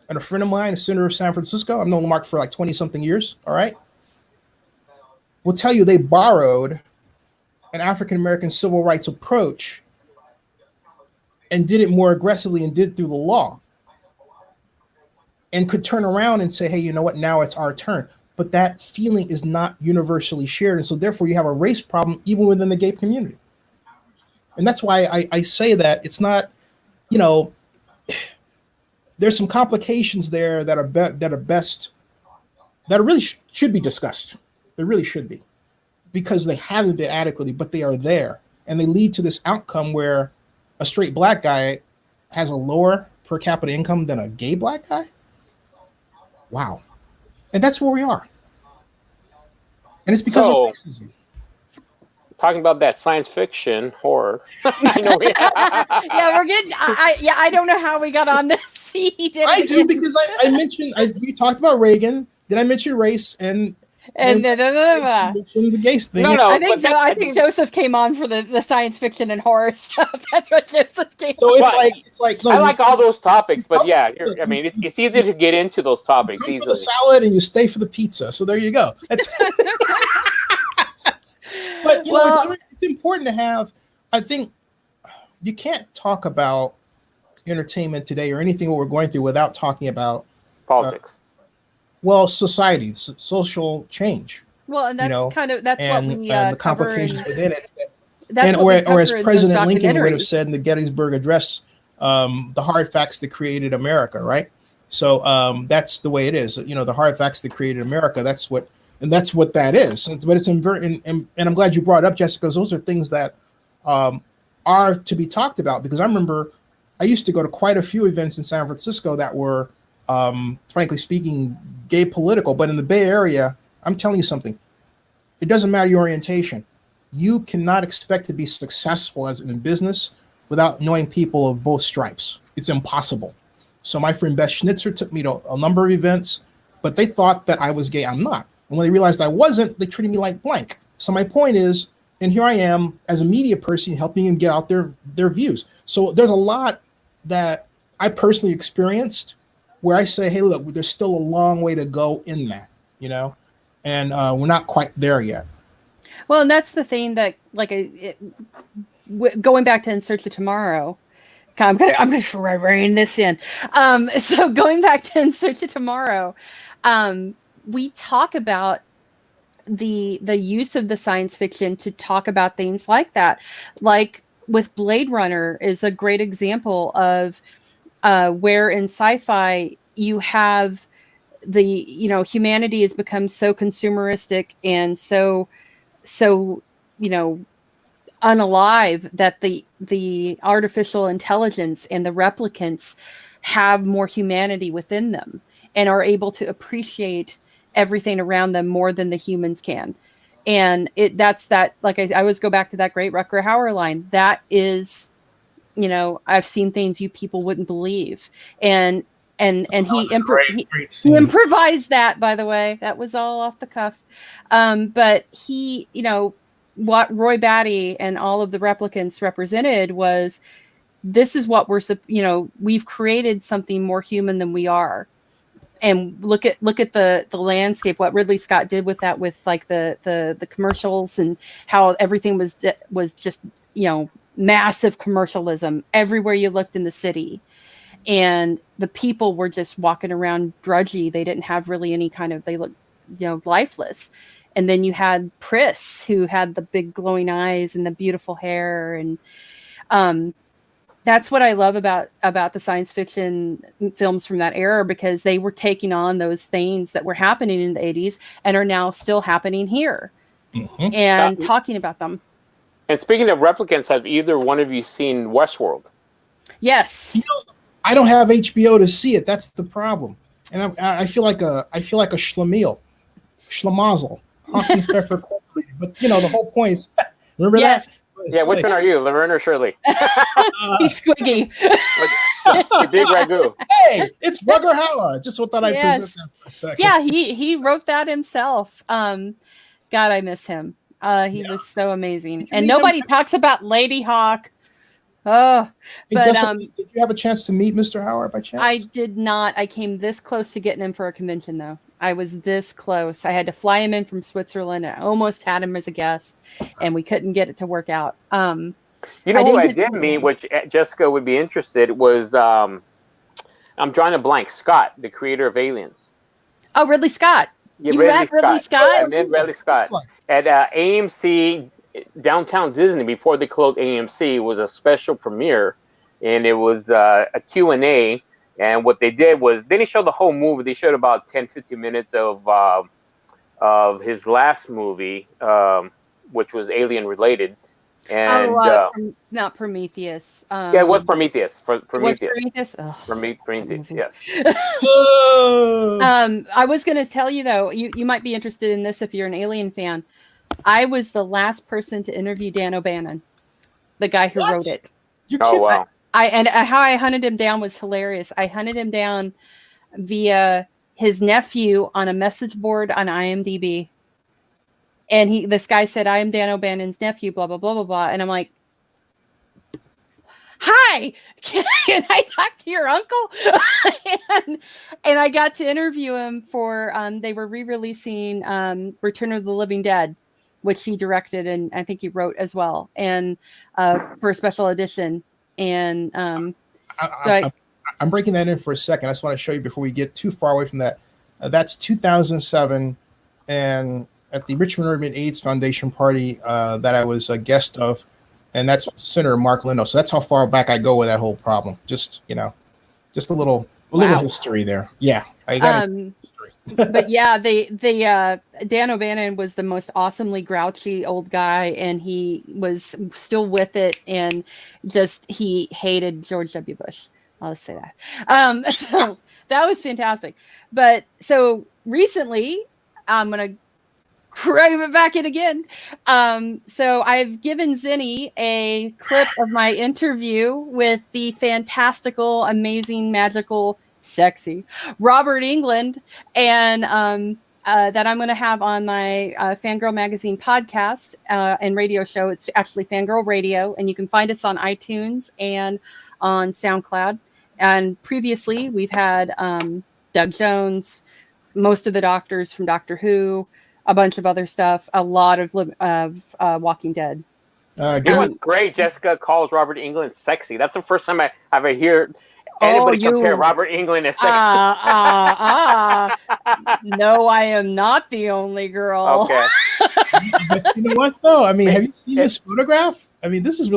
and a friend of mine, a senator of San Francisco. I've known Mark for like 20 something years. All right. Will tell you they borrowed an African-American civil rights approach and did it more aggressively and did it through the law, and could turn around and say, hey, you know what? Now it's our turn. But that feeling is not universally shared. And so therefore you have a race problem even within the gay community. And that's why I say that it's not, you know, there's some complications there that really should be discussed. They really should be, because they haven't been adequately, but they are there. And they lead to this outcome where a straight black guy has a lower per capita income than a gay black guy. Wow. And that's where we are. And it's because of racism. Talking about that science fiction horror. I know Yeah, we're getting. I don't know how we got on this seat. I do, because I mentioned we talked about Reagan. Then I mentioned race and the gay thing. No, I think Joseph came on for the science fiction and horror stuff. That's what Joseph came. So on. it's like no, I like all those topics, but yeah, I mean, it's easy to get into those topics you come easily. for the salad and you stay for the pizza. So there you go. That's but you know, it's important to have. I think you can't talk about entertainment today or anything what we're going through without talking about Politics. Society, social change. Well, and that's what we and the complications within it. That's or as President Lincoln would have said in the Gettysburg Address, the hard facts that created America, right? So that's the way it is. You know, the hard facts that created America. That's what that is. But it's and I'm glad you brought it up, Jessica, because those are things that are to be talked about. Because I remember I used to go to quite a few events in San Francisco that were, frankly speaking, gay political. But in the Bay Area, I'm telling you something. It doesn't matter your orientation. You cannot expect to be successful in business without knowing people of both stripes. It's impossible. So my friend Beth Schnitzer took me to a number of events, but they thought that I was gay. I'm not. And when they realized I wasn't, they treated me like blank. So my point is, and here I am as a media person helping them get out their views. So there's a lot that I personally experienced where I say, hey, look, there's still a long way to go in that, you know, and we're not quite there yet. Well, and that's the thing that, like, going back to In Search of Tommorrow, I'm gonna rein this in. So going back to In Search of Tommorrow, we talk about the use of the science fiction to talk about things like that, like with Blade Runner is a great example of where in sci-fi you have humanity has become so consumeristic and so unalive that the artificial intelligence and the replicants have more humanity within them and are able to appreciate everything around them more than the humans can. And that's that, like I always go back to that great Rutger Hauer line. That is, I've seen things you people wouldn't believe. And he improvised that, by the way. That was all off the cuff. But he, what Roy Batty and all of the replicants represented was, this is what we've created something more human than we are. And look at the landscape, what Ridley Scott did with that, with like the commercials and how everything was just, massive commercialism everywhere you looked in the city. And the people were just walking around drudgy. They didn't have really any they looked, lifeless. And then you had Pris, who had the big glowing eyes and the beautiful hair. And that's what I love about the science fiction films from that era, because they were taking on those things that were happening in the 80s and are now still happening here, and talking about them. And speaking of replicants, have either one of you seen Westworld? Yes. I don't have HBO to see it. That's the problem. and I feel like a schlemiel, schlemazel, Hassan Pfeffer. But you know, the whole point is, remember Yes. that? Yeah, which one are you, Laverne or Shirley? He's squiggy. The big ragu. Hey, it's Rugger Hauer. Just thought I'd Yes. present that for a second. Yeah, he wrote that himself. God, I miss him. He was so amazing. And meet nobody him? talks about Lady Hawk. Oh, Hey, but Jessica, did you have a chance to meet Mr. Hauer by chance? I did not. I came this close to getting him for a convention, though. I was this close. I had to fly him in from Switzerland. I almost had him as a guest, and we couldn't get it to work out. You know who I did meet, which Jessica would be interested, was I'm drawing a blank. Scott, the creator of Aliens. Oh, Ridley Scott. Yeah, You met Ridley Scott? I met Ridley Scott at AMC Downtown Disney before they closed AMC. Was a special premiere, and it was a Q&A. And what they did was they didn't show the whole movie. They showed about 10-15 minutes of his last movie, which was alien related. And not Prometheus. yeah, it was Prometheus. Prometheus. Was Prometheus? Oh. Prometheus. Yes. I was going to tell you though, you might be interested in this if you're an Alien fan. I was the last person to interview Dan O'Bannon, the guy who wrote it. Oh wow! How I hunted him down was hilarious. I hunted him down via his nephew on a message board on IMDb. And this guy said, "I am Dan O'Bannon's nephew, blah, blah, blah, blah, blah." And I'm like, "Hi, can I talk to your uncle?" and I got to interview him for, they were re-releasing Return of the Living Dead, which he directed and I think he wrote as well, and for a special edition. And I'm breaking that in for a second. I just want to show you before we get too far away from that. That's 2007, and at the Richmond Urban AIDS Foundation party that I was a guest of, and that's Senator Mark Lindo. So that's how far back I go with that whole problem. Just just a little history there. Yeah, I got history. But yeah, Dan O'Bannon was the most awesomely grouchy old guy, and he was still with it, and just he hated George W. Bush. I'll just say that. So that was fantastic. But so recently, I'm gonna crave it back in again. So I've given Zinni a clip of my interview with the fantastical, amazing, magical, sexy Robert Englund, and that I'm going to have on my Fangirl Magazine podcast and radio show. It's actually Fangirl Radio, and you can find us on iTunes and on SoundCloud. And previously, we've had Doug Jones, most of the doctors from Doctor Who, a bunch of other stuff, a lot of Walking Dead. It was great. Jessica calls Robert Englund sexy. That's the first time I ever hear anybody compare Robert Englund as sexy. No, I am not the only girl. Okay. But you know what though? I mean, have you seen this photograph? I mean, this is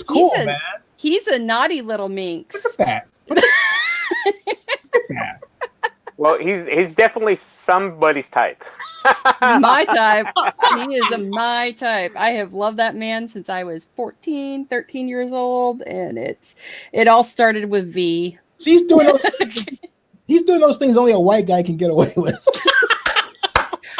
cool, man. He's a naughty little minx. Look at that. Look at that. Well, he's definitely somebody's type. My type. He is my type. I have loved that man since I was 13 years old, and it all started with V. So he's doing those things. He's doing those things only a white guy can get away with.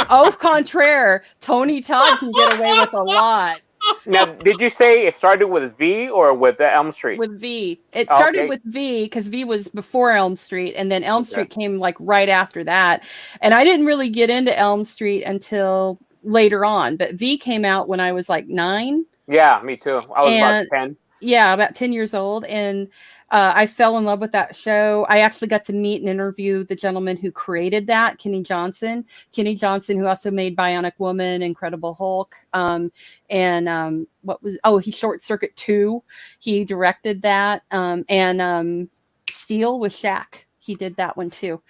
Au contraire, Tony Todd can get away with a lot. Now, did you say it started with V or with Elm Street? With V. It started with V because V was before Elm Street, and then Elm Street came like right after that. And I didn't really get into Elm Street until later on, but V came out when I was like 9. Yeah, me too. I was about 10. Yeah, about 10 years old. And I fell in love with that show. I actually got to meet and interview the gentleman who created that, Kenny Johnson. Kenny Johnson, who also made Bionic Woman, Incredible Hulk, he Short Circuit 2. He directed that. And Steel with Shaq. He did that one too.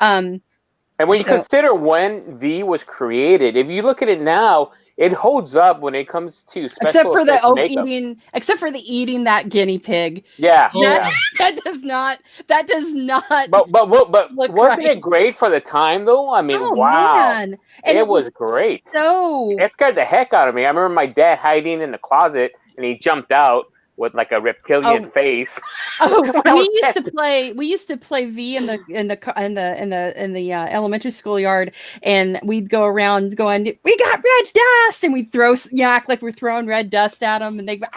And when you consider when V was created, if you look at it now, it holds up when it comes to special except for the eating that guinea pig. Yeah, that does not. But wasn't it great for the time though? I mean, wow, man. And it was great. So it scared the heck out of me. I remember my dad hiding in the closet, and he jumped out, with like a reptilian face. Oh, When I was we used to play V in the elementary school yard, and we'd go around going, "We got red dust," and we'd act like we're throwing red dust at them, and they go,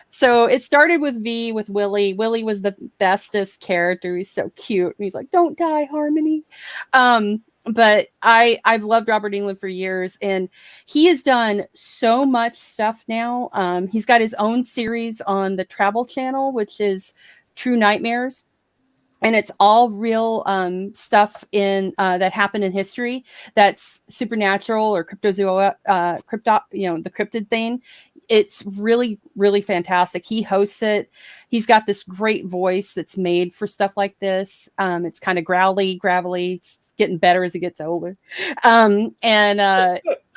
So it started with V with Willie. Willie was the bestest character. He's so cute, and he's like, "Don't die, Harmony." But I've loved Robert Englund for years, and he has done so much stuff now. He's got his own series on the Travel Channel, which is True Nightmares, and it's all real stuff in that happened in history that's supernatural or the cryptid thing. It's really, really fantastic. He hosts it. He's got this great voice that's made for stuff like this. It's kind of growly, gravelly. It's getting better as he gets older. Shut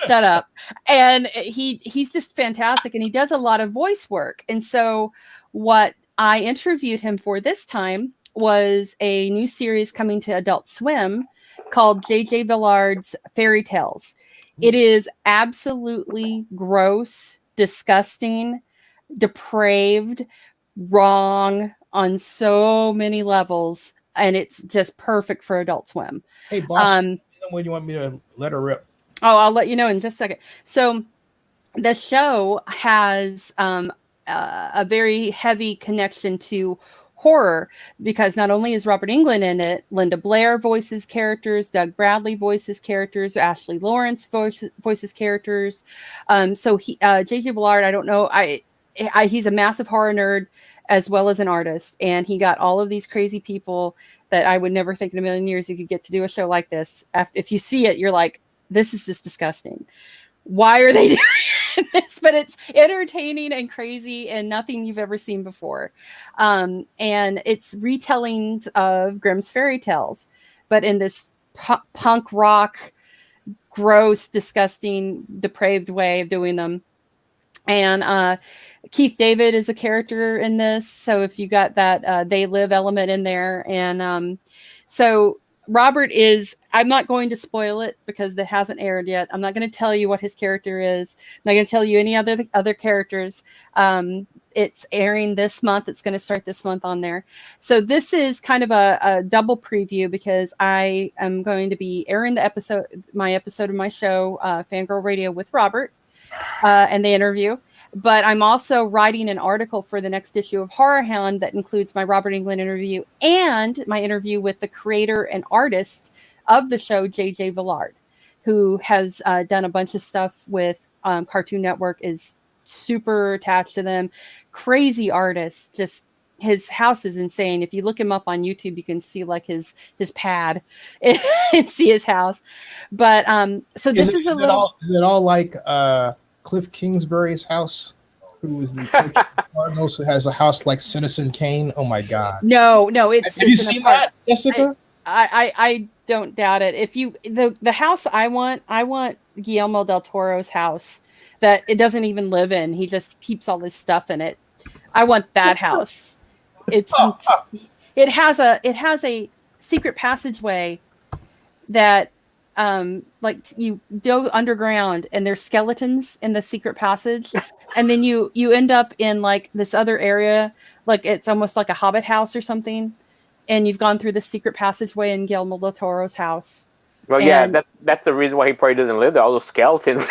up. And he's just fantastic. And he does a lot of voice work. And so what I interviewed him for this time was a new series coming to Adult Swim called J.J. Villard's Fairy Tales. It is absolutely gross, disgusting, depraved, wrong on so many levels, and it's just perfect for Adult Swim. Hey, boss, when you want me to let her rip? Oh, I'll let you know in just a second. So the show has a very heavy connection to horror, because not only is Robert Englund in it, Linda Blair voices characters, Doug Bradley voices characters, Ashley Lawrence voices characters. So J.J. Villard, I don't know, he's a massive horror nerd as well as an artist, and he got all of these crazy people that I would never think in a million years you could get to do a show like this. If you see it, you're like, this is just disgusting. Why are they doing this? But it's entertaining and crazy and nothing you've ever seen before. And it's retellings of Grimm's fairy tales, but in this punk rock, gross, disgusting, depraved way of doing them. And Keith David is a character in this. So if you got that They Live element in there. And so Robert I'm not going to spoil it because it hasn't aired yet. I'm not going to tell you what his character is. I'm not going to tell you any other characters. It's airing this month. It's going to start this month on there. So this is kind of a double preview, because I am going to be airing my episode of my show, Fangirl Radio, with Robert and the interview. But I'm also writing an article for the next issue of Horror Hound that includes my Robert Englund interview and my interview with the creator and artist of the show, J.J. Villard, who has done a bunch of stuff with Cartoon Network, is super attached to them. Crazy artist. Just his house is insane. If you look him up on YouTube, you can see like his pad and see his house. But so this is it all like Cliff Kingsbury's house, who is the coach of the Cardinals, who has a house like Citizen Kane? Oh my God! No, it's. Have you seen that, Jessica? I don't doubt it. If you the house I want Guillermo del Toro's house that it doesn't even live in. He just keeps all his stuff in it. I want that house. It has a secret passageway that like you go underground and there's skeletons in the secret passage, and then you end up in like this other area, like it's almost like a hobbit house or something, and you've gone through the secret passageway in Guillermo del Toro's house. Well, that's the reason why he probably doesn't live there. All those skeletons.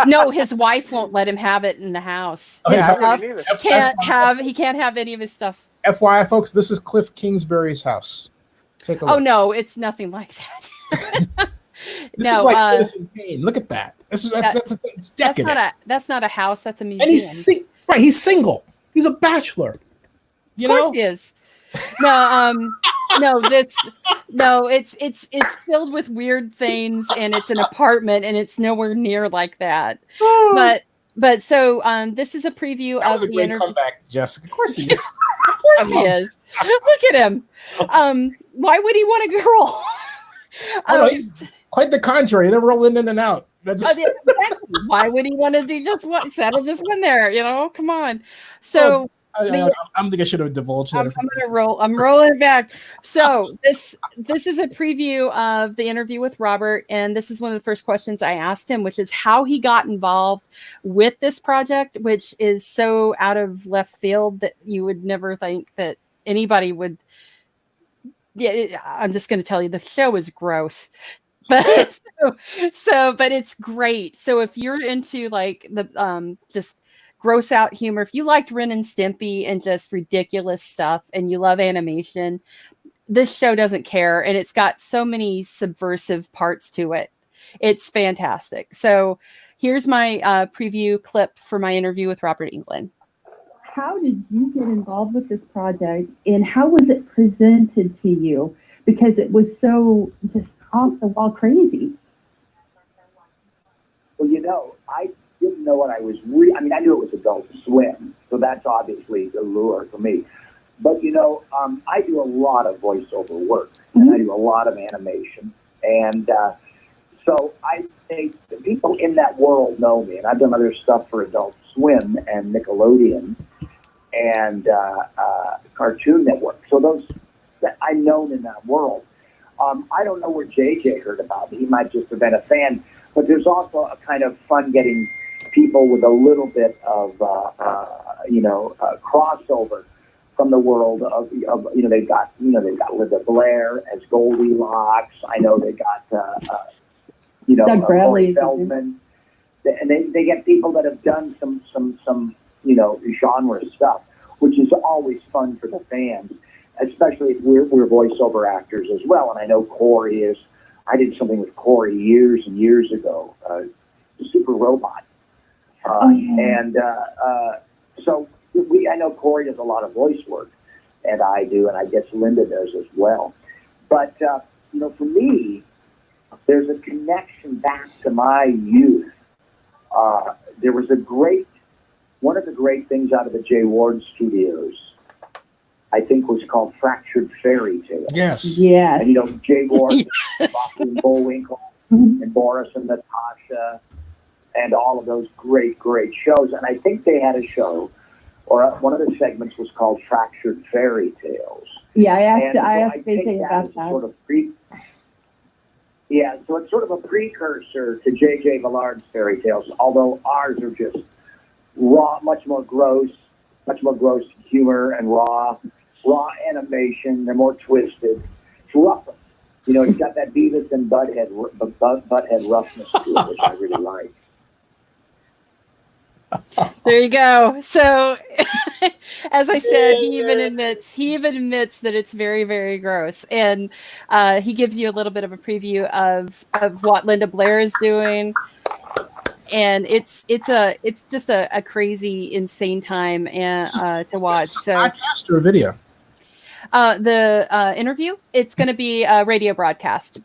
No, his wife won't let him have it in the house. His stuff he can't have any of his stuff. FYI, folks, this is Cliff Kingsbury's house. Take a look. Oh no, it's nothing like that. This is like Citizen Kane. Look at that. It's decadent. That's not a house. That's a museum. And he's single. He's a bachelor. Of course he is. It's filled with weird things, and it's an apartment, and it's nowhere near like that. But so this is a preview of the interview. That was a great comeback, Jessica. Of course he is. Of course he is. Look at him. Why would he want a girl? He's quite the contrary. They're rolling in and out. Exactly. Why would he want to do just one? Settle just one there, Come on. So I don't think I should have divulged that. I'm gonna roll. I'm rolling it back. So this is a preview of the interview with Robert, and this is one of the first questions I asked him, which is how he got involved with this project, which is so out of left field that you would never think that anybody would. Yeah, I'm just going to tell you the show is gross, but but it's great. So if you're into like the just gross out humor, if you liked Ren and Stimpy and just ridiculous stuff and you love animation, this show doesn't care, and it's got so many subversive parts to it. It's fantastic. So here's my preview clip for my interview with Robert Englund. How did you get involved with this project, and how was it presented to you? Because it was so just off the wall crazy. Well, I didn't know what I was I mean, I knew it was Adult Swim, so that's obviously the lure for me. But, I do a lot of voiceover work, and I do a lot of animation. And so I think the people in that world know me, and I've done other stuff for Adult Swim and Nickelodeon and Cartoon Network. So those that I'm known in that world. I don't know where JJ heard about me. He might just have been a fan. But there's also a kind of fun getting people with a little bit of, crossover from the world of they've got Linda Blair as Goldilocks. I know they got, Doug Bradley, Feldman. And they get people that have done some genre stuff, which is always fun for the fans, especially if we're voiceover actors as well. And I know Corey is. I did something with Corey years and years ago, Super Robot. And so I know Corey does a lot of voice work, and I do, and I guess Linda does as well. But, for me, there's a connection back to my youth. There was one of the great things out of the Jay Ward Studios, I think, was called Fractured Fairy Tale. Yes. Yes. And, Jay Ward, Rocky and Bullwinkle, and Boris and Natasha, and all of those great, great shows. And I think they had a show, or one of the segments was called Fractured Fairy Tales. Yeah, I asked JJ about that. So it's sort of a precursor to J.J. Villard's fairy tales, although ours are just raw, much more gross humor and raw animation. They're more twisted. It's rougher. It's got that Beavis and Butthead roughness to it, which I really like. There you go. So, as I said, he even admits that it's very, very gross, and he gives you a little bit of a preview of what Linda Blair is doing, and it's just a crazy, insane time to watch. So, Podcast or a video? The interview, it's going to be a radio podcast.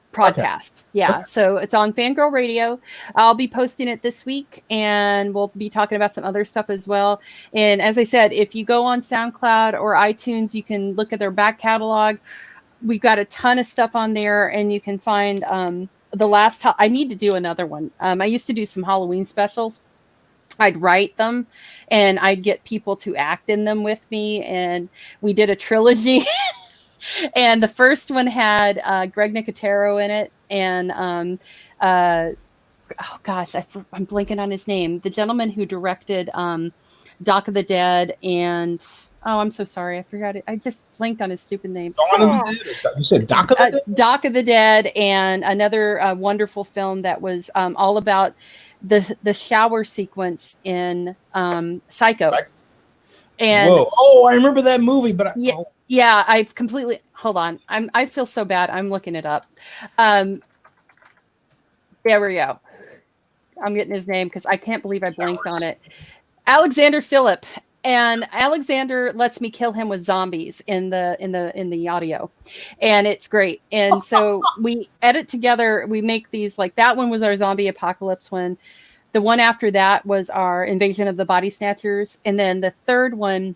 Yeah. Okay. So it's on Fangirl Radio. I'll be posting it this week, and we'll be talking about some other stuff as well. And as I said, if you go on SoundCloud or iTunes, you can look at their back catalog. We've got a ton of stuff on there, and you can find the last. I need to do another one. I used to do some Halloween specials. I'd write them, and I'd get people to act in them with me, and we did a trilogy. And the first one had Greg Nicotero in it, and I'm blanking on his name. The gentleman who directed Dock of the Dead, and I'm so sorry, I forgot it. I just blanked on his stupid name. You said Dock of the Dead? Dock of the Dead, and another wonderful film that was all about the shower sequence in Psycho. And I remember that movie, but I've completely hold on. I feel so bad. I'm looking it up. There we go. I'm getting his name because I can't believe I blanked on it. Alexander Phillip. And Alexander lets me kill him with zombies in the audio, and it's great. And so we edit together. We make these, like, that one was our zombie apocalypse one. The one after that was our invasion of the body snatchers, and then the third one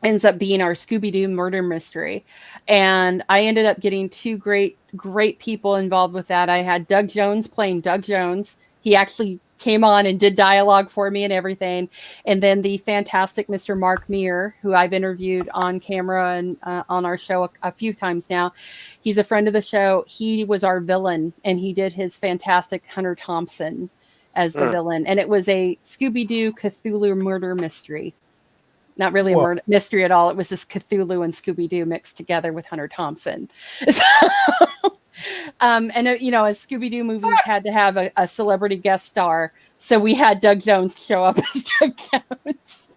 ends up being our Scooby-Doo murder mystery. And I ended up getting two great people involved with that. I had Doug Jones playing Doug Jones. He actually came on and did dialogue for me and everything. And then the fantastic Mr. Mark Meir, who I've interviewed on camera and on our show a few times now. He's a friend of the show. He was our villain, and he did his fantastic Hunter Thompson as the villain. And it was a Scooby-Doo Cthulhu murder mystery. Not really a murder mystery at all. It was just Cthulhu and Scooby-Doo mixed together with Hunter Thompson. So, and you know, as Scooby-Doo movies had to have a celebrity guest star, so we had Doug Jones show up as Doug Jones.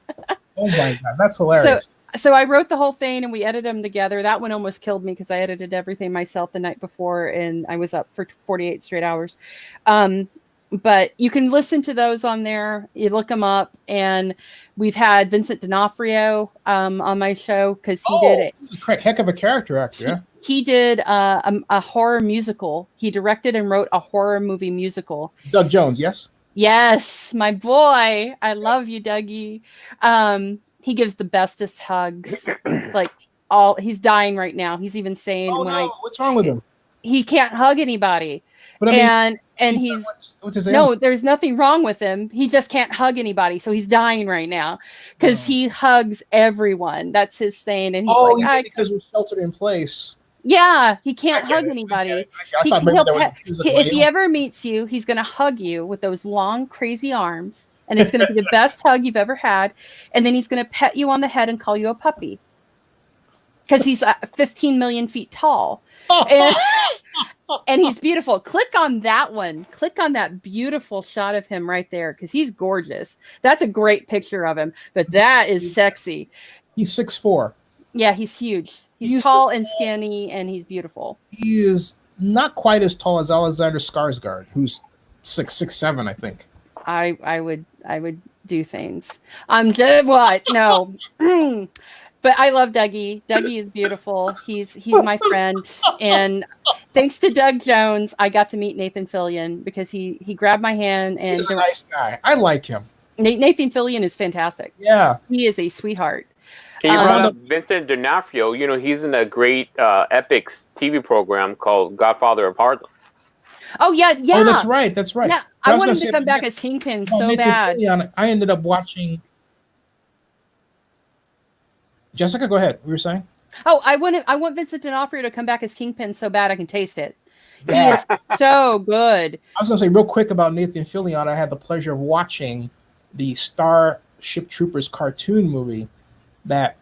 Oh my God, that's hilarious. So I wrote the whole thing and we edited them together. That one almost killed me because I edited everything myself the night before and I was up for 48 straight hours. But you can listen to those on there. You look them up, and we've had Vincent D'Onofrio on my show because he did it. He's a heck of a character actor. Yeah. He did a horror musical. He directed and wrote a horror movie musical. Doug Jones, yes? Yes, my boy. I love you, Dougie. He gives the bestest hugs. He's dying right now. He's even saying, what's wrong with him? He can't hug anybody. But and he's what's his name? No, there's nothing wrong with him. He just can't hug anybody, so he's dying right now because he hugs everyone. That's his thing. And he's because we're sheltered in place. Yeah, he can't hug anybody. If he ever meets you, he's going to hug you with those long, crazy arms, and it's going to be the best hug you've ever had. And then he's going to pet you on the head and call you a puppy because he's 15 million feet tall. And he's beautiful. Click on that one. Click on that beautiful shot of him right there because he's gorgeous. That's a great picture of him, but that is sexy. He's 6'4". Yeah, he's huge. He's tall and skinny, and he's beautiful. He is not quite as tall as Alexander Skarsgård, who's 6'7", I think. I would do things. No. But I love Dougie. Dougie is beautiful. He's my friend. And thanks to Doug Jones, I got to meet Nathan Fillion because he grabbed my hand. And he's a nice guy. I like him. Nathan Fillion is fantastic. Yeah. He is a sweetheart. He brought up Vincent D'Onofrio. You know, he's in a great Epics TV program called Godfather of Harlem. Oh, yeah. Oh, that's right. Yeah, I wanted to come back as Kingpin so Nathan bad. Fillion, I ended up watching... Jessica, go ahead. What were you saying? Oh, I want Vincent D'Onofrio to come back as Kingpin so bad I can taste it. He is so good. I was going to say real quick about Nathan Fillion. I had the pleasure of watching the Starship Troopers cartoon movie that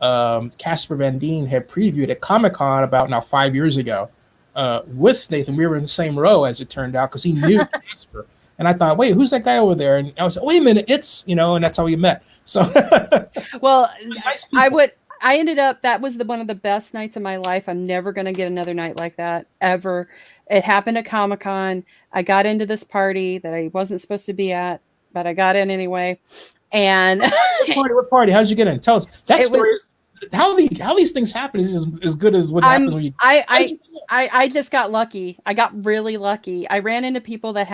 Casper Van Dien had previewed at Comic-Con about 5 years ago with Nathan. We were in the same row, as it turned out, because he knew Casper. And I thought, wait, who's that guy over there? And I was like, wait a minute, it's, and that's how we met. So, well, nice I ended up, that was one of the best nights of my life. I'm never going to get another night like that ever. It happened at Comic-Con. I got into this party that I wasn't supposed to be at, but I got in anyway. And what party? How did you get in? Tell us. That story is how these things happen is as good as what happens when you. I just got lucky. I got really lucky. I ran into people that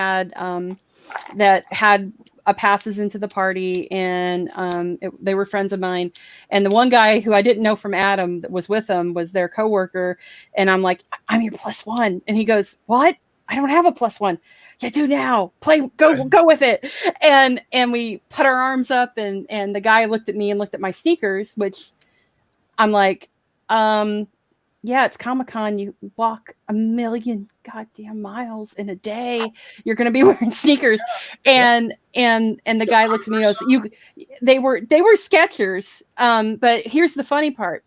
had passes into the party, and they were friends of mine. And the one guy who I didn't know from Adam that was with them was their coworker. And I'm like, I'm your +1. And he goes, what? I don't have a +1. Yeah, do now. Go with it. And we put our arms up, and the guy looked at me and looked at my sneakers, which I'm like, yeah, it's Comic-Con. You walk 1 million goddamn miles in a day. You're going to be wearing sneakers. And the guy looks at me and goes, they were Skechers. But here's the funny part.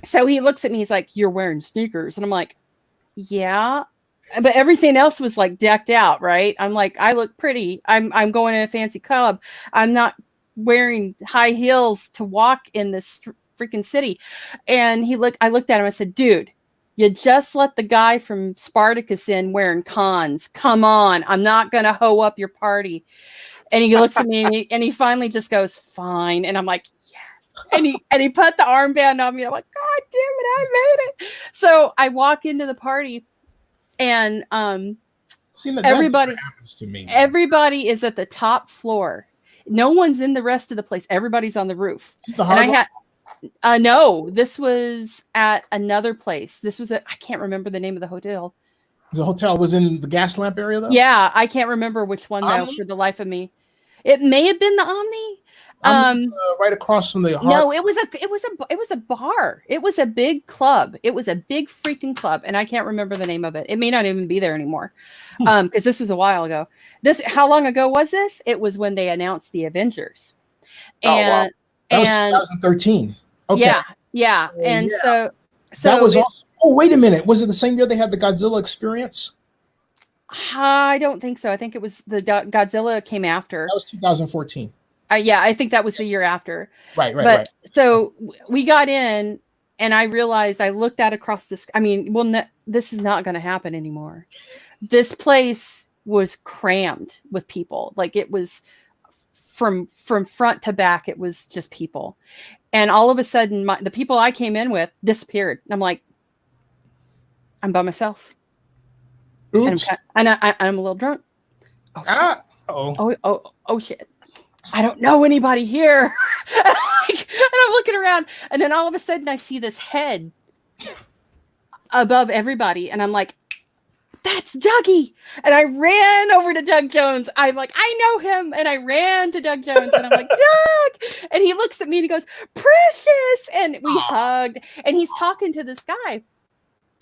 So he looks at me. He's like, you're wearing sneakers. And I'm like, yeah. But everything else was like decked out, right? I'm like, I look pretty. I'm going in a fancy club. I'm not wearing high heels to walk in this freaking city. And I looked at him. I said, dude, you just let the guy from Spartacus in wearing cons. Come on. I'm not going to hoe up your party. And he looks at me and he finally just goes, fine. And I'm like, yes. And he put the armband on me. I'm like, God damn it, I made it. So I walk into the party, and everybody happens to me. Everybody is at the top floor. No one's in the rest of the place. Everybody's on the roof. No, this was at another place. This was I can't remember the name of the hotel. The hotel was in the gas lamp area, though. Yeah, I can't remember which one though Omni? for the life of me. It may have been the Omni. Right across from the. No, it was a bar. It was a big club. It was a big freaking club, and I can't remember the name of it. It may not even be there anymore, because this was a while ago. How long ago was this? It was when they announced the Avengers, and that was 2013. Okay. Yeah, and so that was also. Oh, wait a minute! Was it the same year they had the Godzilla experience? I don't think so. I think it was the Godzilla came after. That was 2014. Yeah, I think that was the year after. Right. So we got in, and I realized I looked out across this. I mean, this is not going to happen anymore. This place was crammed with people. Like it was from front to back. It was just people, and all of a sudden, the people I came in with disappeared. And I'm like, I'm by myself. Oops. And I'm a little drunk. Oh shit. I don't know anybody here. And I'm looking around, and then all of a sudden I see this head above everybody, and I'm like, that's Dougie. And I ran over to Doug Jones. I'm like, I know him. And I ran to Doug Jones, and I'm like, Doug. And he looks at me and he goes, Precious. And we hugged, and he's talking to this guy.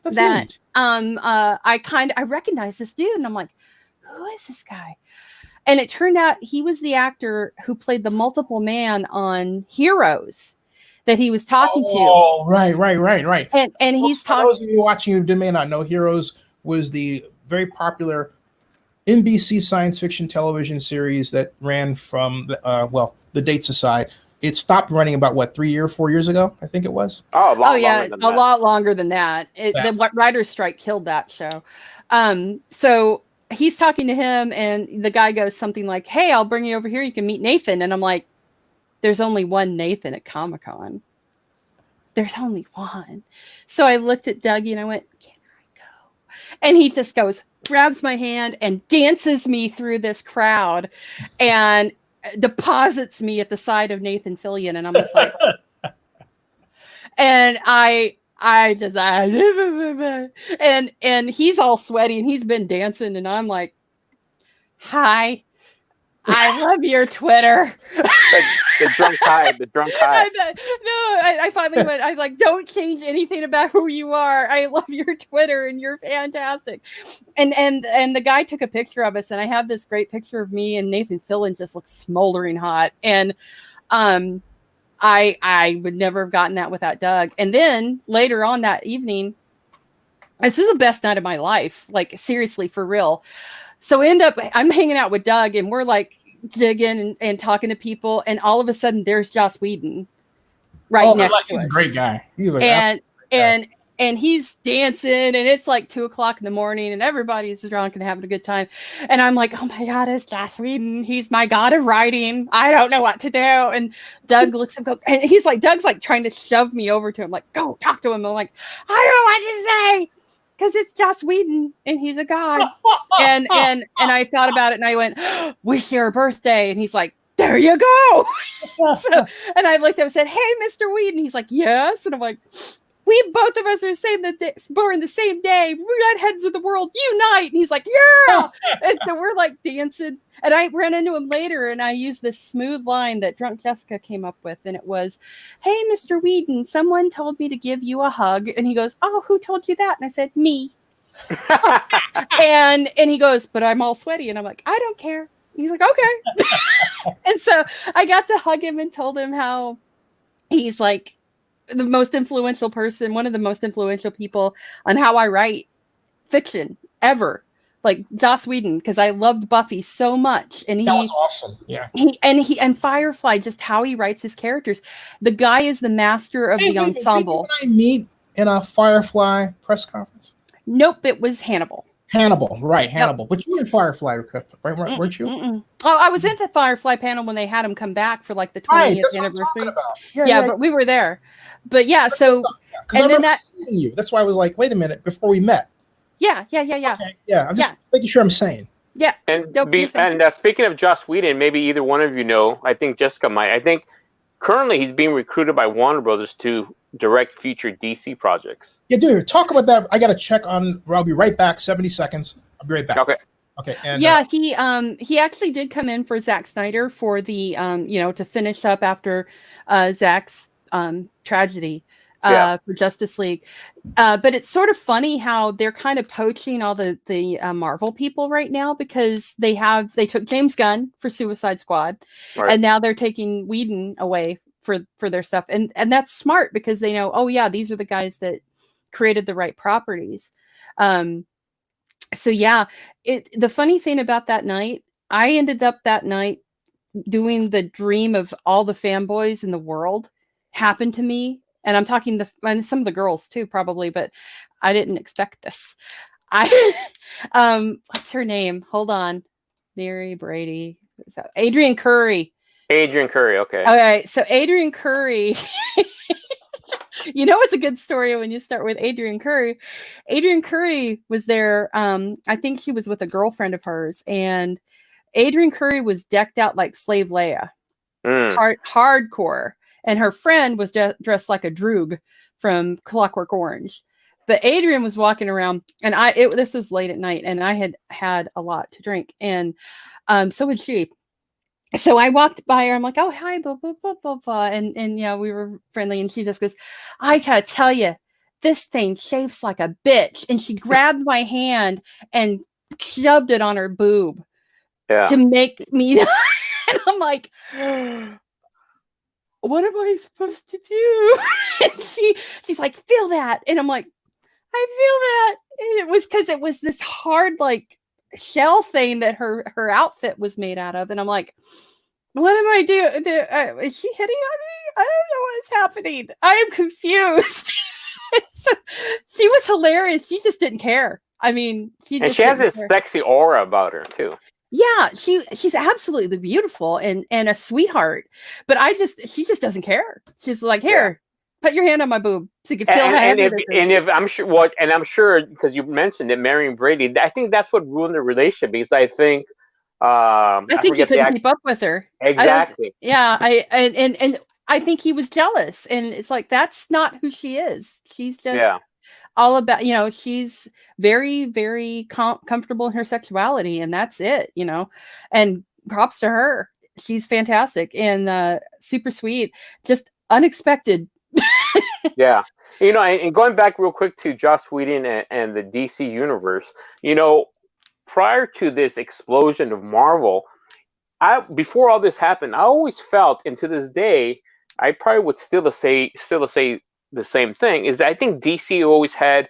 That's that neat. I recognize this dude, and I'm like, who is this guy? And it turned out he was the actor who played the multiple man on Heroes that he was talking to. Oh, right. And he's talking. For those of you watching who may not know, Heroes was the very popular NBC science fiction television series that ran from the dates aside. It stopped running about 4 years ago, I think it was. Oh, a lot longer than that. The writer's strike killed that show. So he's talking to him, and the guy goes something like, hey, I'll bring you over here. You can meet Nathan. And I'm like, there's only one Nathan at Comic-Con. There's only one. So I looked at Dougie and I went, can I go? And he just grabs my hand and dances me through this crowd and deposits me at the side of Nathan Fillion. And I'm just like, and and he's all sweaty and he's been dancing, and I'm like, hi, I love your Twitter. the drunk high. I finally went, I like, don't change anything about who you are. I love your Twitter and you're fantastic. And the guy took a picture of us, and I have this great picture of me and Nathan Fillion just looks smoldering hot. And I would never have gotten that without Doug. And then later on that evening, this is the best night of my life. Like seriously, for real. So I'm hanging out with Doug, and we're like digging and talking to people. And all of a sudden there's Joss Whedon next to us. He's a great guy. He's like, and he's dancing, and it's like 2:00 in the morning, and everybody's drunk and having a good time. And I'm like, oh my God, it's Joss Whedon. He's my God of writing. I don't know what to do. And Doug looks and and he's like, Doug's like trying to shove me over to him, like, go talk to him. I'm like, I don't know what to say, because it's Joss Whedon and he's a god. and I thought about it, and I went, we share a birthday. And he's like, there you go. And I looked at him and said, hey, Mr. Whedon. He's like, yes. And I'm like, we both of us are born the same day. Redheads of the world unite. And he's like, yeah. And so we're like dancing. And I ran into him later, and I used this smooth line that Drunk Jessica came up with. And it was, hey, Mr. Whedon, someone told me to give you a hug. And he goes, oh, who told you that? And I said, me. and he goes, but I'm all sweaty. And I'm like, I don't care. He's like, okay. And so I got to hug him and told him how he's like the most influential person, one of the most influential people on how I write fiction ever. Like Joss Whedon, because I loved Buffy so much, and that was awesome. Yeah, and Firefly, just how he writes his characters. The guy is the master of the ensemble. Did I meet in a Firefly press conference? Nope, it was Hannibal. Hannibal. But you were in Firefly, right? Weren't you? Oh, I was in the Firefly panel when they had him come back for like the 20th anniversary. Yeah, but we were there. But yeah, so and then seeing you. That's why I was like, wait a minute, before we met. Yeah. Okay. Yeah, I'm just making sure I'm sane. Yeah. And speaking of Joss Whedon, maybe either one of you know, I think Jessica might. I think currently he's being recruited by Warner Brothers to direct future DC projects. Yeah, dude, talk about that. I got to check on. I'll be right back. 70 seconds. I'll be right back. Okay. Okay. And, yeah, he actually did come in for Zack Snyder for the to finish up after Zack's tragedy for Justice League. But it's sort of funny how they're kind of poaching all the Marvel people right now, because they took James Gunn for Suicide Squad, Right. and now they're taking Whedon away for their stuff, and that's smart, because they know, oh yeah, these are the guys that created the right properties. So yeah, the funny thing about that night, I ended up that night doing the dream of all the fanboys in the world happened to me. And I'm talking and some of the girls too, probably, but I didn't expect this. What's her name? Hold on. Mary Brady. Adrian Curry. Adrian Curry, okay. All right. So Adrian Curry, it's a good story when you start with Adrian Curry. Adrian Curry was there. I think she was with a girlfriend of hers, and Adrian Curry was decked out like Slave Leia, hardcore. And her friend was dressed like a Droog from Clockwork Orange. But Adrian was walking around, and this was late at night, and I had a lot to drink, and so had she. So I walked by her. I'm like, oh, hi, blah, blah, blah, blah, blah. And yeah, we were friendly. And she just goes, I gotta tell you, this thing chafes like a bitch. And she grabbed my hand and shoved it on her boob to make me. And I'm like, what am I supposed to do? And she's like, feel that. And I'm like, I feel that. And it was because it was this hard, like, shell thing that her outfit was made out of. And I'm like, what am I doing? Is she hitting on me? I don't know what's happening. I am confused. So, she was hilarious. She just didn't care. I mean, she has this sexy aura about her too. Yeah, she's absolutely beautiful and a sweetheart. But she just doesn't care. She's like, here, put your hand on my boob so you can feel how heavy it is. I'm sure because you mentioned it, marrying Brady, I think that's what ruined the relationship, because I think he couldn't keep up with her. Exactly. I think he was jealous, and it's like, that's not who she is. She's just all about, she's very, very comfortable in her sexuality, and that's it, and props to her. She's fantastic and super sweet, just unexpected. Yeah. And going back real quick to Joss Whedon and the DC universe, prior to this explosion of Marvel, before all this happened, I always felt, and to this day, I probably would still say the same thing, is that I think DC always had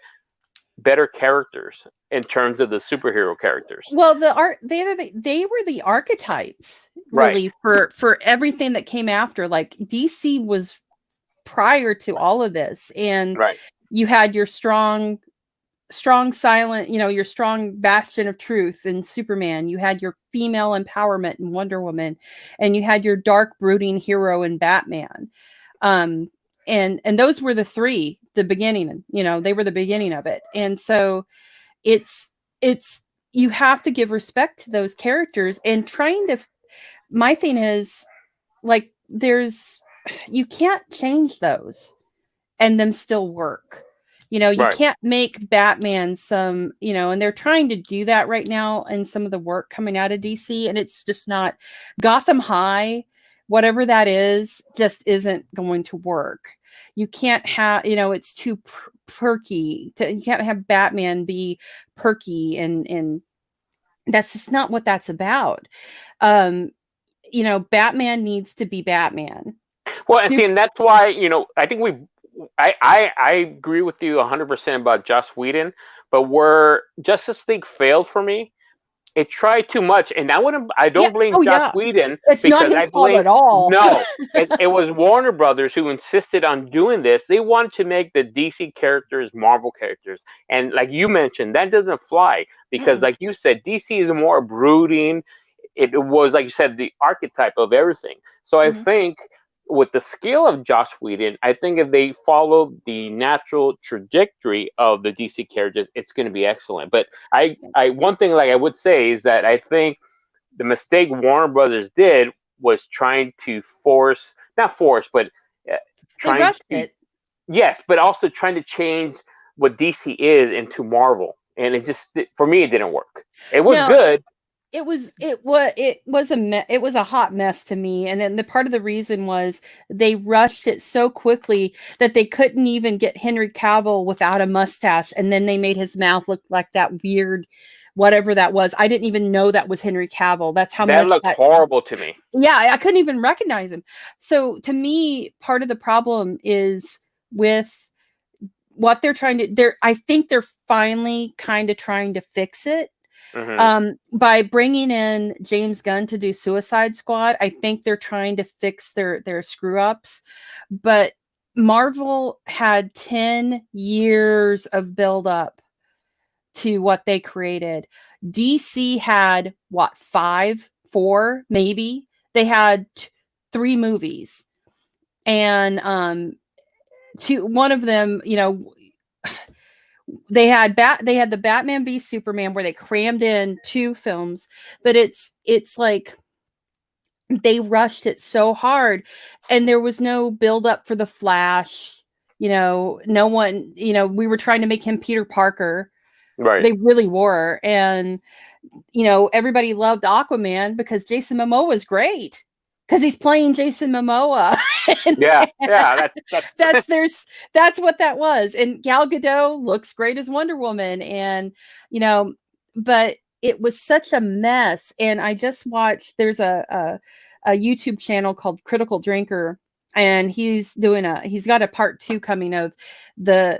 better characters in terms of the superhero characters. Well, they were the archetypes, really, for everything that came after. Like, DC was prior to all of this, and you had your strong silent, your strong bastion of truth in Superman. You had your female empowerment in Wonder Woman, and you had your dark brooding hero in Batman. And those were the three, the beginning, they were the beginning of it. And so it's you have to give respect to those characters, and my thing is, like, you can't change those and them still work. You can't make Batman some, and they're trying to do that right now in some of the work coming out of DC, and it's just not. Gotham High, whatever that is, just isn't going to work. You can't have, it's too perky. You can't have Batman be perky, and that's just not what that's about. Batman needs to be Batman. Well, and that's why, I think I agree with you 100% about Joss Whedon, but where Justice League failed for me, it tried too much, and I don't blame Joss Whedon. It's not his fault at all. No, it was Warner Brothers who insisted on doing this. They wanted to make the DC characters Marvel characters, and like you mentioned, that doesn't fly, because like you said, DC is more brooding. It was, like you said, the archetype of everything. So I think, with the skill of Joss Whedon, I think if they follow the natural trajectory of the DC characters, it's going to be excellent. But one thing, like I would say, is that I think the mistake Warner Brothers did was trying to trying to Yes, but also trying to change what DC is into Marvel, and for me it didn't work. It was No, good. it was it was a hot mess to me, and then the part of the reason was they rushed it so quickly that they couldn't even get Henry Cavill without a mustache, and then they made his mouth look like that weird whatever that was. I didn't even know that was Henry Cavill. That's how That much looked horrible to me. Yeah, I couldn't even recognize him. So to me, part of the problem is with what they're trying to I think they're finally kind of trying to fix it. By bringing in James Gunn to do Suicide Squad. I think they're trying to fix their screw ups, but Marvel had 10 years of build up to what they created. DC had what, 4 maybe. They had 3 movies, and one of them, they had the Batman v Superman, where they crammed in 2 films, but it's like they rushed it so hard, and there was no build up for the Flash. No one, we were trying to make him Peter Parker. Right. They really were. And everybody loved Aquaman because Jason Momoa was great, because he's playing Jason Momoa. Yeah, that's what that was. And Gal Gadot looks great as Wonder Woman, and but it was such a mess. And I just watched, there's a YouTube channel called Critical Drinker, and he's got a part 2 coming of the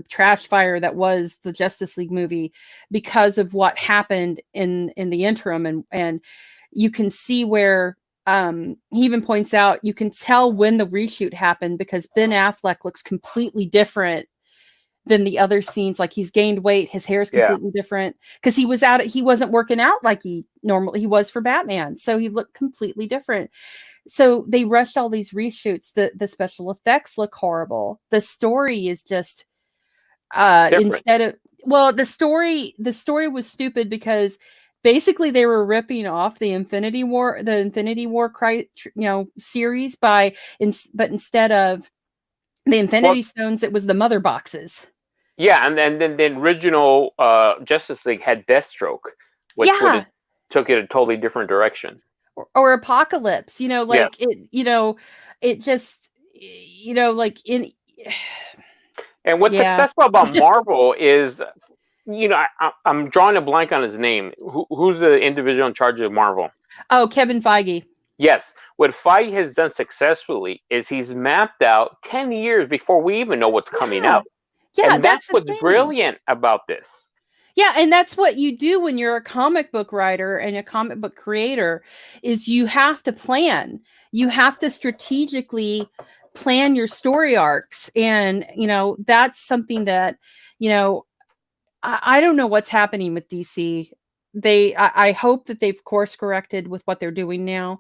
trash fire that was the Justice League movie, because of what happened in the interim. And you can see where he even points out, you can tell when the reshoot happened, because Ben Affleck looks completely different than the other scenes. Like, he's gained weight, his hair is completely different, because he wasn't working out like he was for Batman. So he looked completely different. So they rushed all these reshoots. The special effects look horrible. The story is just the story was stupid, because basically they were ripping off the Infinity War series but instead of the Infinity Stones, it was the Mother Boxes. Yeah, and then the original Justice League had Deathstroke, which took it a totally different direction. Or Apocalypse, it just, And what's successful about Marvel is, I'm drawing a blank on his name. Who's the individual in charge of Marvel? Oh, Kevin Feige. Yes. What Feige has done successfully is he's mapped out 10 years before we even know what's coming out. Yeah, and that's what's brilliant about this. Yeah, and that's what you do when you're a comic book writer and a comic book creator, is you have to plan. You have to strategically plan your story arcs. And, that's something that, I don't know what's happening with DC. I hope that they've course corrected with what they're doing now.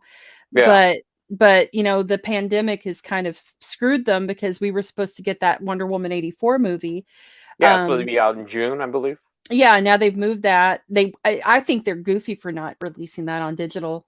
Yeah. But the pandemic has kind of screwed them, because we were supposed to get that Wonder Woman 84 movie. Yeah, it's supposed to be out in June, I believe. Yeah, now they've moved that. I think they're goofy for not releasing that on digital.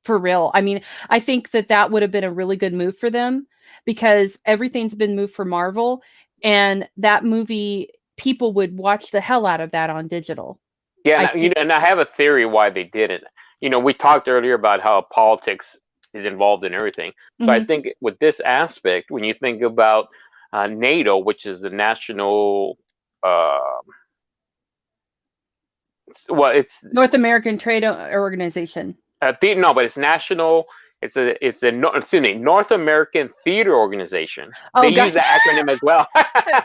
For real. I mean, I think that would have been a really good move for them, because everything's been moved for Marvel, and that movie, people would watch the hell out of that on digital. Yeah, and I have a theory why they did it. We talked earlier about how politics is involved in everything. So I think with this aspect, when you think about NATO, which is the national, it's North American Trade Organization. But it's national. It's a North American Theater Organization. They use the acronym as well.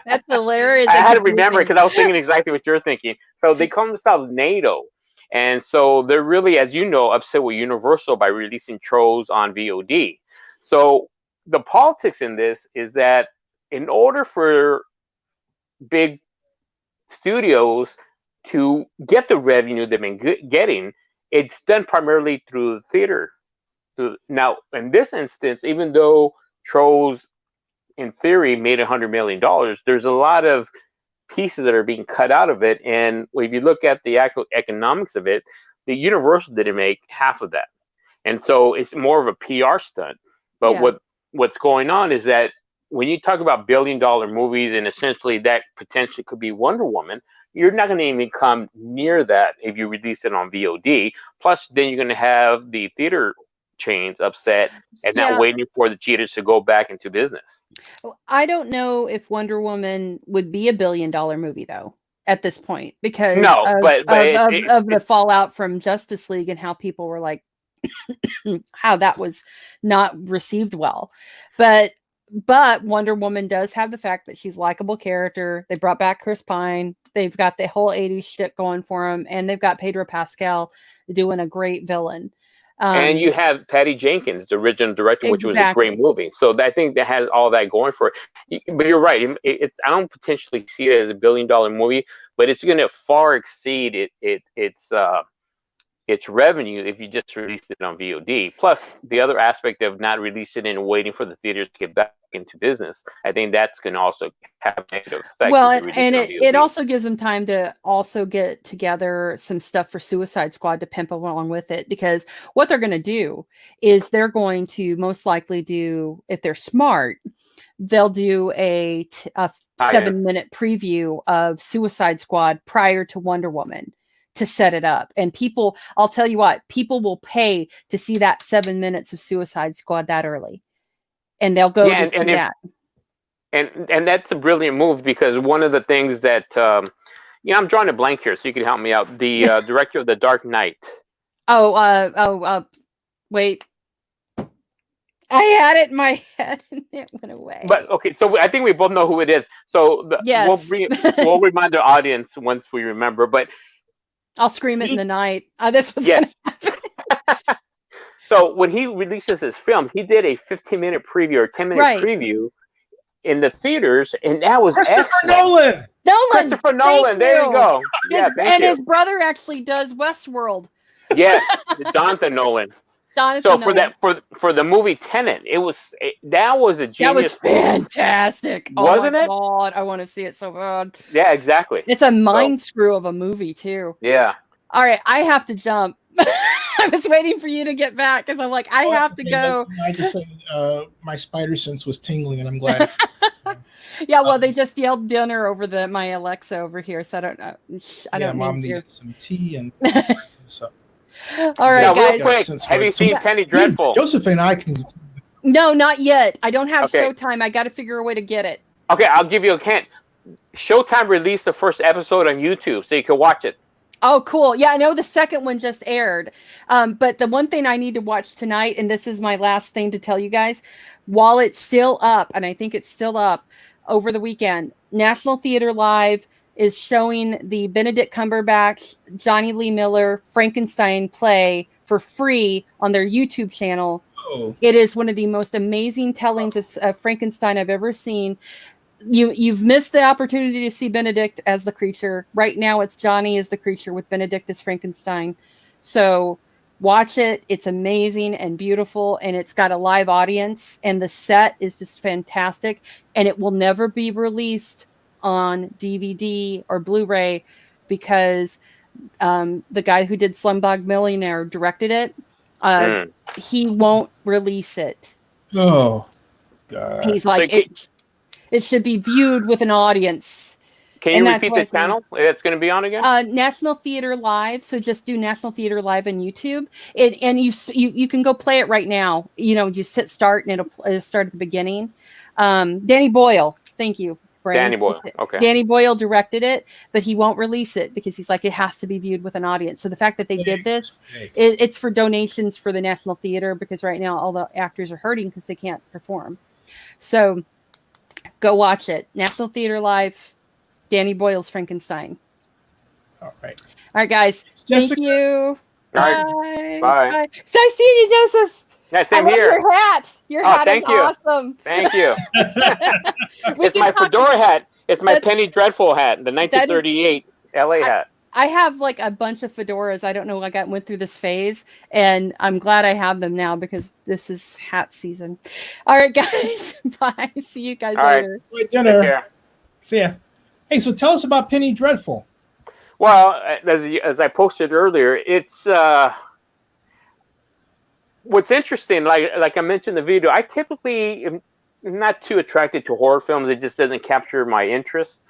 That's hilarious. I had to remember it, because I was thinking exactly what you're thinking. So they call themselves NATO. And so they're really, as you know, upset with Universal by releasing Trolls on VOD. So the politics in this is that in order for big studios to get the revenue they've been getting, it's done primarily through the theater. Now, in this instance, even though Trolls, in theory, made $100 million, there's a lot of pieces that are being cut out of it. And if you look at the actual economics of it, the Universal didn't make half of that. And so it's more of a PR stunt. But what what's going on is that when you talk about billion-dollar movies and essentially that potentially could be Wonder Woman, you're not going to even come near that if you release it on VOD. Plus, then you're going to have the theater chains upset and not waiting for the cheaters to go back into business. I don't know if Wonder Woman would be a billion-dollar movie though at this point because of the fallout from Justice League and how people were like, how that was not received well. But Wonder Woman does have the fact that she's a likable character. They brought back Chris Pine. They've got the whole 80s shit going for them, and they've got Pedro Pascal doing a great villain. And you have Patty Jenkins, the original director, which was a great movie. So I think that has all that going for it. But you're right. I don't potentially see it as a billion-dollar movie, but it's going to far exceed its revenue if you just released it on VOD. Plus, the other aspect of not releasing it and waiting for the theaters to get back into business, I think that's going to also have a negative effect. Well, and it also gives them time to also get together some stuff for Suicide Squad to pimp along with it, because what they're going to do is they're going to most likely do, if they're smart, they'll do a 7-minute preview of Suicide Squad prior to Wonder Woman to set it up. And people, I'll tell you what, people will pay to see that 7 minutes of Suicide Squad that early. And they'll go to see that. And that's a brilliant move, because one of the things that, I'm drawing a blank here, so you can help me out. The director of The Dark Knight. Wait. I had it in my head and it went away. But okay, so I think we both know who it is. So yes. we'll remind the audience once we remember. But I'll scream it in the night. This was going to happen. So when he releases his films, he did a 15-minute preview or 10-minute preview in the theaters, and that was Christopher Nolan. Christopher Nolan. There you go. His brother actually does Westworld. Yeah, Jonathan Nolan. For the movie Tenet, that was a genius. That was fantastic. Wasn't it? God, I want to see it so bad. Yeah, exactly. It's a mind screw of a movie too. Yeah. All right, I have to jump. I was waiting for you to get back because I'm like, I have to go. I just say my spider sense was tingling, and I'm glad. Yeah, well, they just yelled dinner over my Alexa over here, so I don't know. Mom needed some tea, and so. All right, guys. Real quick, have you seen Penny Dreadful? Joseph and I can. No, not yet. I don't have Showtime. I got to figure a way to get it. Okay, I'll give you a hint. Showtime released the first episode on YouTube, so you can watch it. Oh, cool. Yeah, I know the second one just aired. But the one thing I need to watch tonight, and this is my last thing to tell you guys, while it's still up, and I think it's still up over the weekend, National Theater Live is showing the Benedict Cumberbatch, Johnny Lee Miller, Frankenstein play for free on their YouTube channel. Oh. It is one of the most amazing tellings of Frankenstein I've ever seen. You've missed the opportunity to see Benedict as the creature. Right now it's Johnny as the creature with Benedict as Frankenstein. So watch it. It's amazing and beautiful, and it's got a live audience, and the set is just fantastic, and it will never be released on DVD or Blu-ray because the guy who did Slumdog Millionaire directed it. He won't release it. Oh, God. He's like, it should be viewed with an audience. Can you repeat the channel it's going to be on again? National Theater Live. So just do National Theater Live on YouTube. And you can go play it right now. Just hit start and it'll start at the beginning. Danny Boyle. Thank you, Brian. Danny Boyle. Okay. Danny Boyle directed it, but he won't release it because he's like, it has to be viewed with an audience. So the fact that they did this, it's for donations for the National Theater, because right now all the actors are hurting because they can't perform. So go watch it. National Theater Live, Danny Boyle's Frankenstein. All right. All right, guys. Jessica. Thank you. Bye. Bye. So I see you, Joseph. Yeah, same here. Your hat. Your hat is awesome. Thank you. It's my fedora hat. It's my Penny Dreadful hat, the 1938 LA hat. I have like a bunch of fedoras. I don't know. I went through this phase, and I'm glad I have them now because this is hat season. All right, guys. Bye. See you guys later. Right. Dinner. See ya. Hey, so tell us about Penny Dreadful. Well, as I posted earlier, it's what's interesting, like I mentioned in the video, I typically am not too attracted to horror films. It just doesn't capture my interest.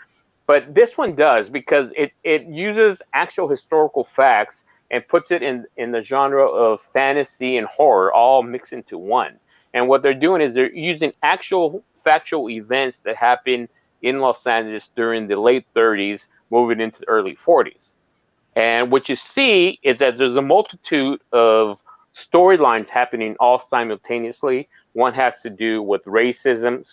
But this one does, because it uses actual historical facts and puts it in the genre of fantasy and horror all mixed into one. And what they're doing is they're using actual factual events that happened in Los Angeles during the late 30s, moving into the early 40s. And what you see is that there's a multitude of storylines happening all simultaneously. One has to do with racism,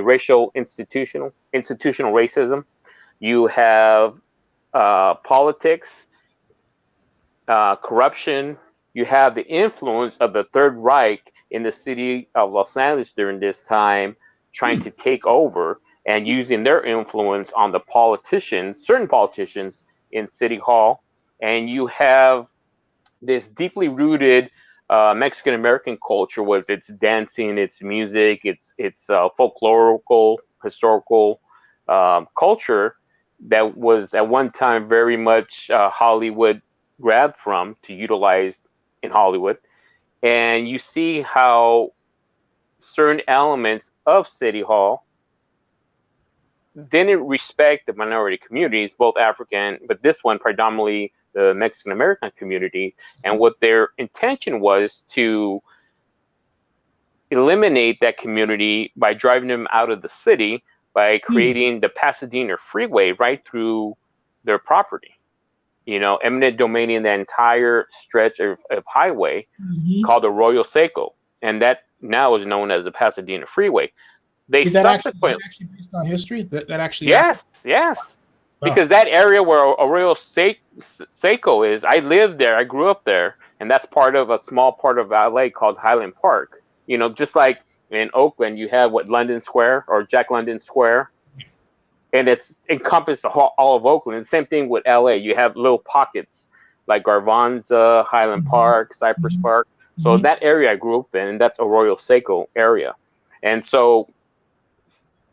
racial institutional racism. You have politics, corruption. You have the influence of the Third Reich in the city of Los Angeles during this time, trying to take over and using their influence on the politicians, certain politicians in City Hall. And you have this deeply rooted Mexican American culture with its dancing, its music, its folklorical, historical culture that was at one time very much Hollywood grabbed from to utilize in Hollywood. And you see how certain elements of City Hall didn't respect the minority communities, both African, but this one predominantly the Mexican American community. And what their intention was to eliminate that community by driving them out of the city, by creating the Pasadena Freeway right through their property. You know, eminent domaining the entire stretch of highway called the Arroyo Seco. And that now is known as the Pasadena Freeway. They subsequently actually based on history. That actually yes. Because that area where Arroyo Seco is, I lived there, I grew up there, and that's part of a small part of LA called Highland Park. You know, just like in Oakland, you have London Square or Jack London Square, and it's encompassed all of Oakland. Same thing with LA. You have little pockets like Garvanza, Highland Park, Cypress Park. So that area I grew up in, and that's Arroyo Seco area. And so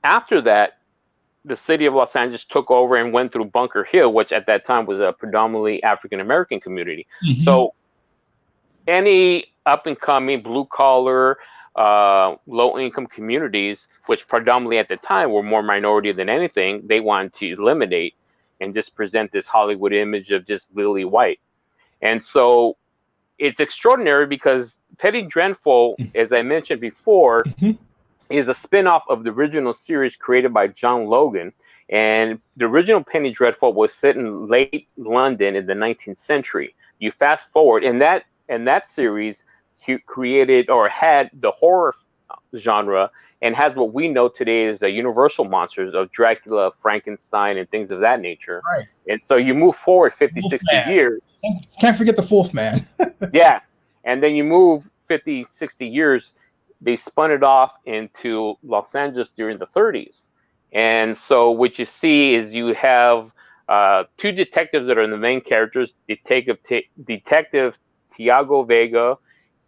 after that, the city of Los Angeles took over and went through Bunker Hill, which at that time was a predominantly African American community. So any up and coming blue collar, low income communities, which predominantly at the time were more minority than anything, they wanted to eliminate and just present this Hollywood image of just lily white. And so it's extraordinary because Penny Dreadful, as I mentioned before, is a spin-off of the original series created by John Logan. And the original Penny Dreadful was set in late London in the 19th century. You fast forward, and that series created or had the horror genre and has what we know today as the universal monsters of Dracula, Frankenstein, and things of that nature. Right. And so you move forward 50, 60 years. Can't forget the Fourth Man. Yeah. And then you move 50, 60 years, they spun it off into Los Angeles during the 30s. And so what you see is you have two detectives that are the main characters, Detective Tiago Vega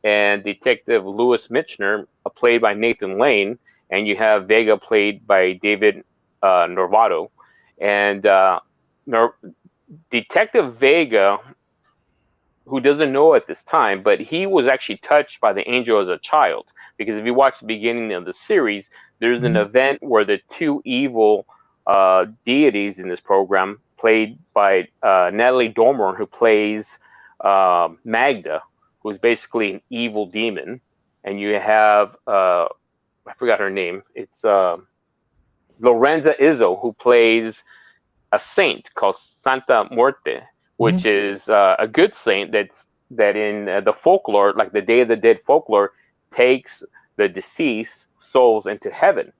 and Detective Louis Mitchner, played by Nathan Lane, and you have Vega played by David Norvato. And Detective Vega, who doesn't know at this time, but he was actually touched by the angel as a child. Because if you watch the beginning of the series, there's an event where the two evil deities in this program, played by Natalie Dormer, who plays Magda, who's basically an evil demon, and you have I forgot her name. It's Lorenza Izzo, who plays a saint called Santa Muerte, which is a good saint that in the folklore, like the Day of the Dead folklore, takes the deceased souls into heaven.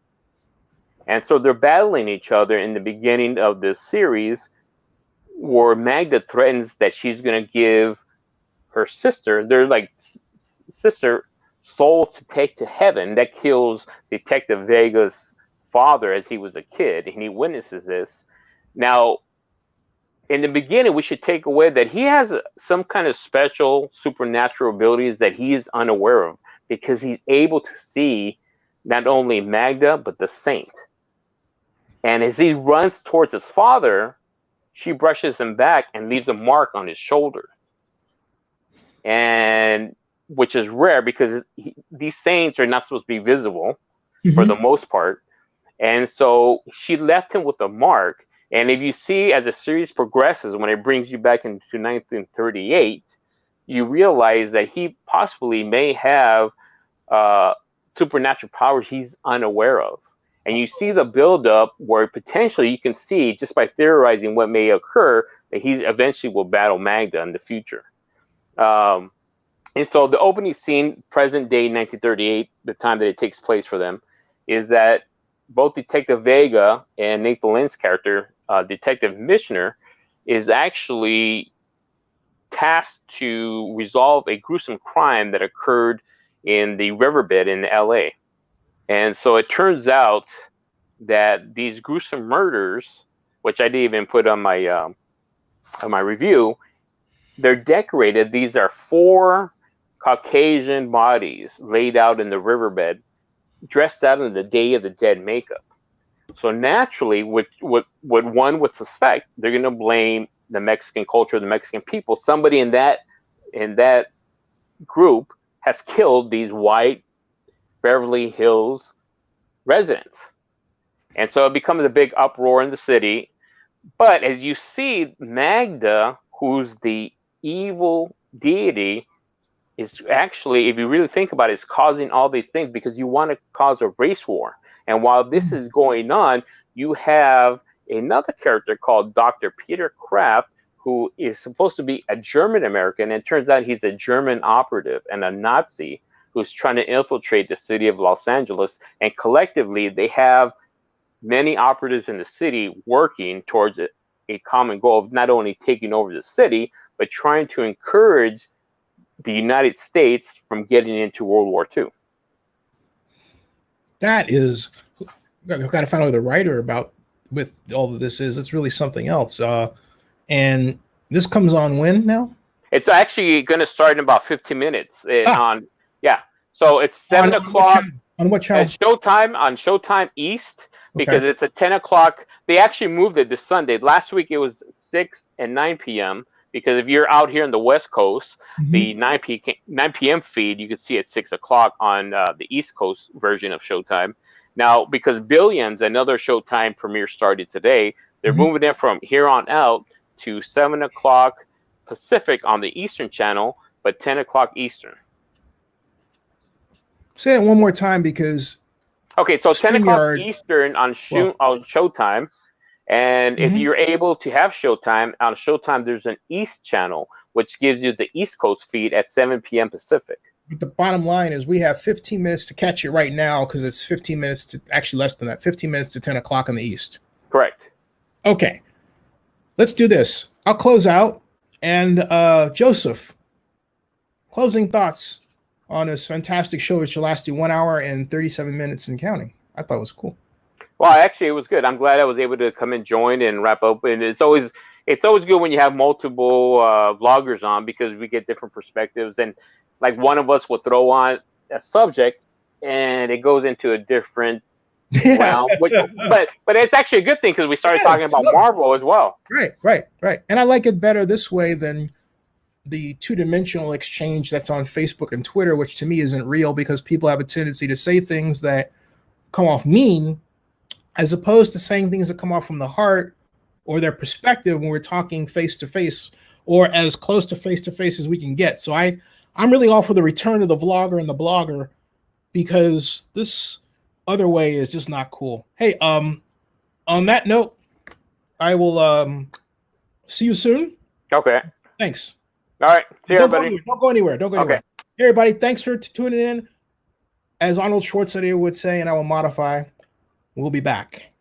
And so they're battling each other in the beginning of this series, where Magda threatens that she's going to give her sister, they're like sister soul, to take to heaven. That kills Detective Vega's father as he was a kid, and he witnesses this. Now, in the beginning, we should take away that he has some kind of special supernatural abilities that he is unaware of, because he's able to see not only Magda, but the saint. And as he runs towards his father, she brushes him back and leaves a mark on his shoulder. And which is rare because these saints are not supposed to be visible for the most part. And so she left him with a mark. And if you see as the series progresses, when it brings you back into 1938, you realize that he possibly may have supernatural powers he's unaware of. And you see the buildup where potentially you can see, just by theorizing what may occur, that he eventually will battle Magda in the future. And so the opening scene, present day 1938, the time that it takes place for them, is that both Detective Vega and Nathan Lynn's character, Detective Michener, is actually tasked to resolve a gruesome crime that occurred in the riverbed in LA. And so it turns out that these gruesome murders, which I didn't even put on my review, they're decorated. These are 4 Caucasian bodies laid out in the riverbed, dressed out in the Day of the Dead makeup. So naturally, what one would suspect, they're going to blame the Mexican culture, the Mexican people. Somebody in that group has killed these white Beverly Hills residents. And so it becomes a big uproar in the city. But as you see, Magda, who's the evil deity, is actually, if you really think about it, is causing all these things because you want to cause a race war. And while this is going on, you have another character called Dr. Peter Kraft, who is supposed to be a German American, and it turns out he's a German operative and a Nazi who's trying to infiltrate the city of Los Angeles. And collectively, they have many operatives in the city working towards a common goal of not only taking over the city, but trying to encourage the United States from getting into World War II. That is, I've got to find out who the writer about with all of this is. It's really something else. And this comes on when now? It's actually going to start in about 15 minutes So it's 7 o'clock on what channel? On Showtime East, because it's a 10 o'clock. They actually moved it this Sunday. Last week it was 6 and 9 p.m. Because if you're out here in the West Coast, the 9 p.m. feed, you can see at 6 o'clock on the East Coast version of Showtime. Now, because Billions, another Showtime premiere started today, they're moving it from here on out to 7 o'clock Pacific on the Eastern channel, but 10 o'clock Eastern. Say it one more time because... Okay, so 10 o'clock Eastern on Showtime. And if you're able to have Showtime, on Showtime, there's an East channel, which gives you the East Coast feed at 7 p.m. Pacific. But the bottom line is we have 15 minutes to catch it right now because it's 15 minutes to, actually less than that, 15 minutes to 10 o'clock in the East. Correct. Okay. Let's do this. I'll close out. And Joseph, closing thoughts on this fantastic show, which will last you 1 hour and 37 minutes and counting. I thought it was cool. Well, actually, it was good. I'm glad I was able to come and join and wrap up. And it's always good when you have multiple vloggers on because we get different perspectives. And like one of us will throw on a subject, and it goes into a different realm. But it's actually a good thing because we started talking about Marvel as well. Right. And I like it better this way than the two-dimensional exchange that's on Facebook and Twitter, which to me isn't real because people have a tendency to say things that come off mean, as opposed to saying things that come off from the heart or their perspective when we're talking face-to-face or as close to face-to-face as we can get. So I'm really all for the return of the vlogger and the blogger because this other way is just not cool. Hey, on that note, I will see you soon. Okay. Thanks. All right. See you, everybody. Don't go anywhere. Hey, everybody, thanks for tuning in. As Arnold Schwarzenegger would say, and I will modify, we'll be back.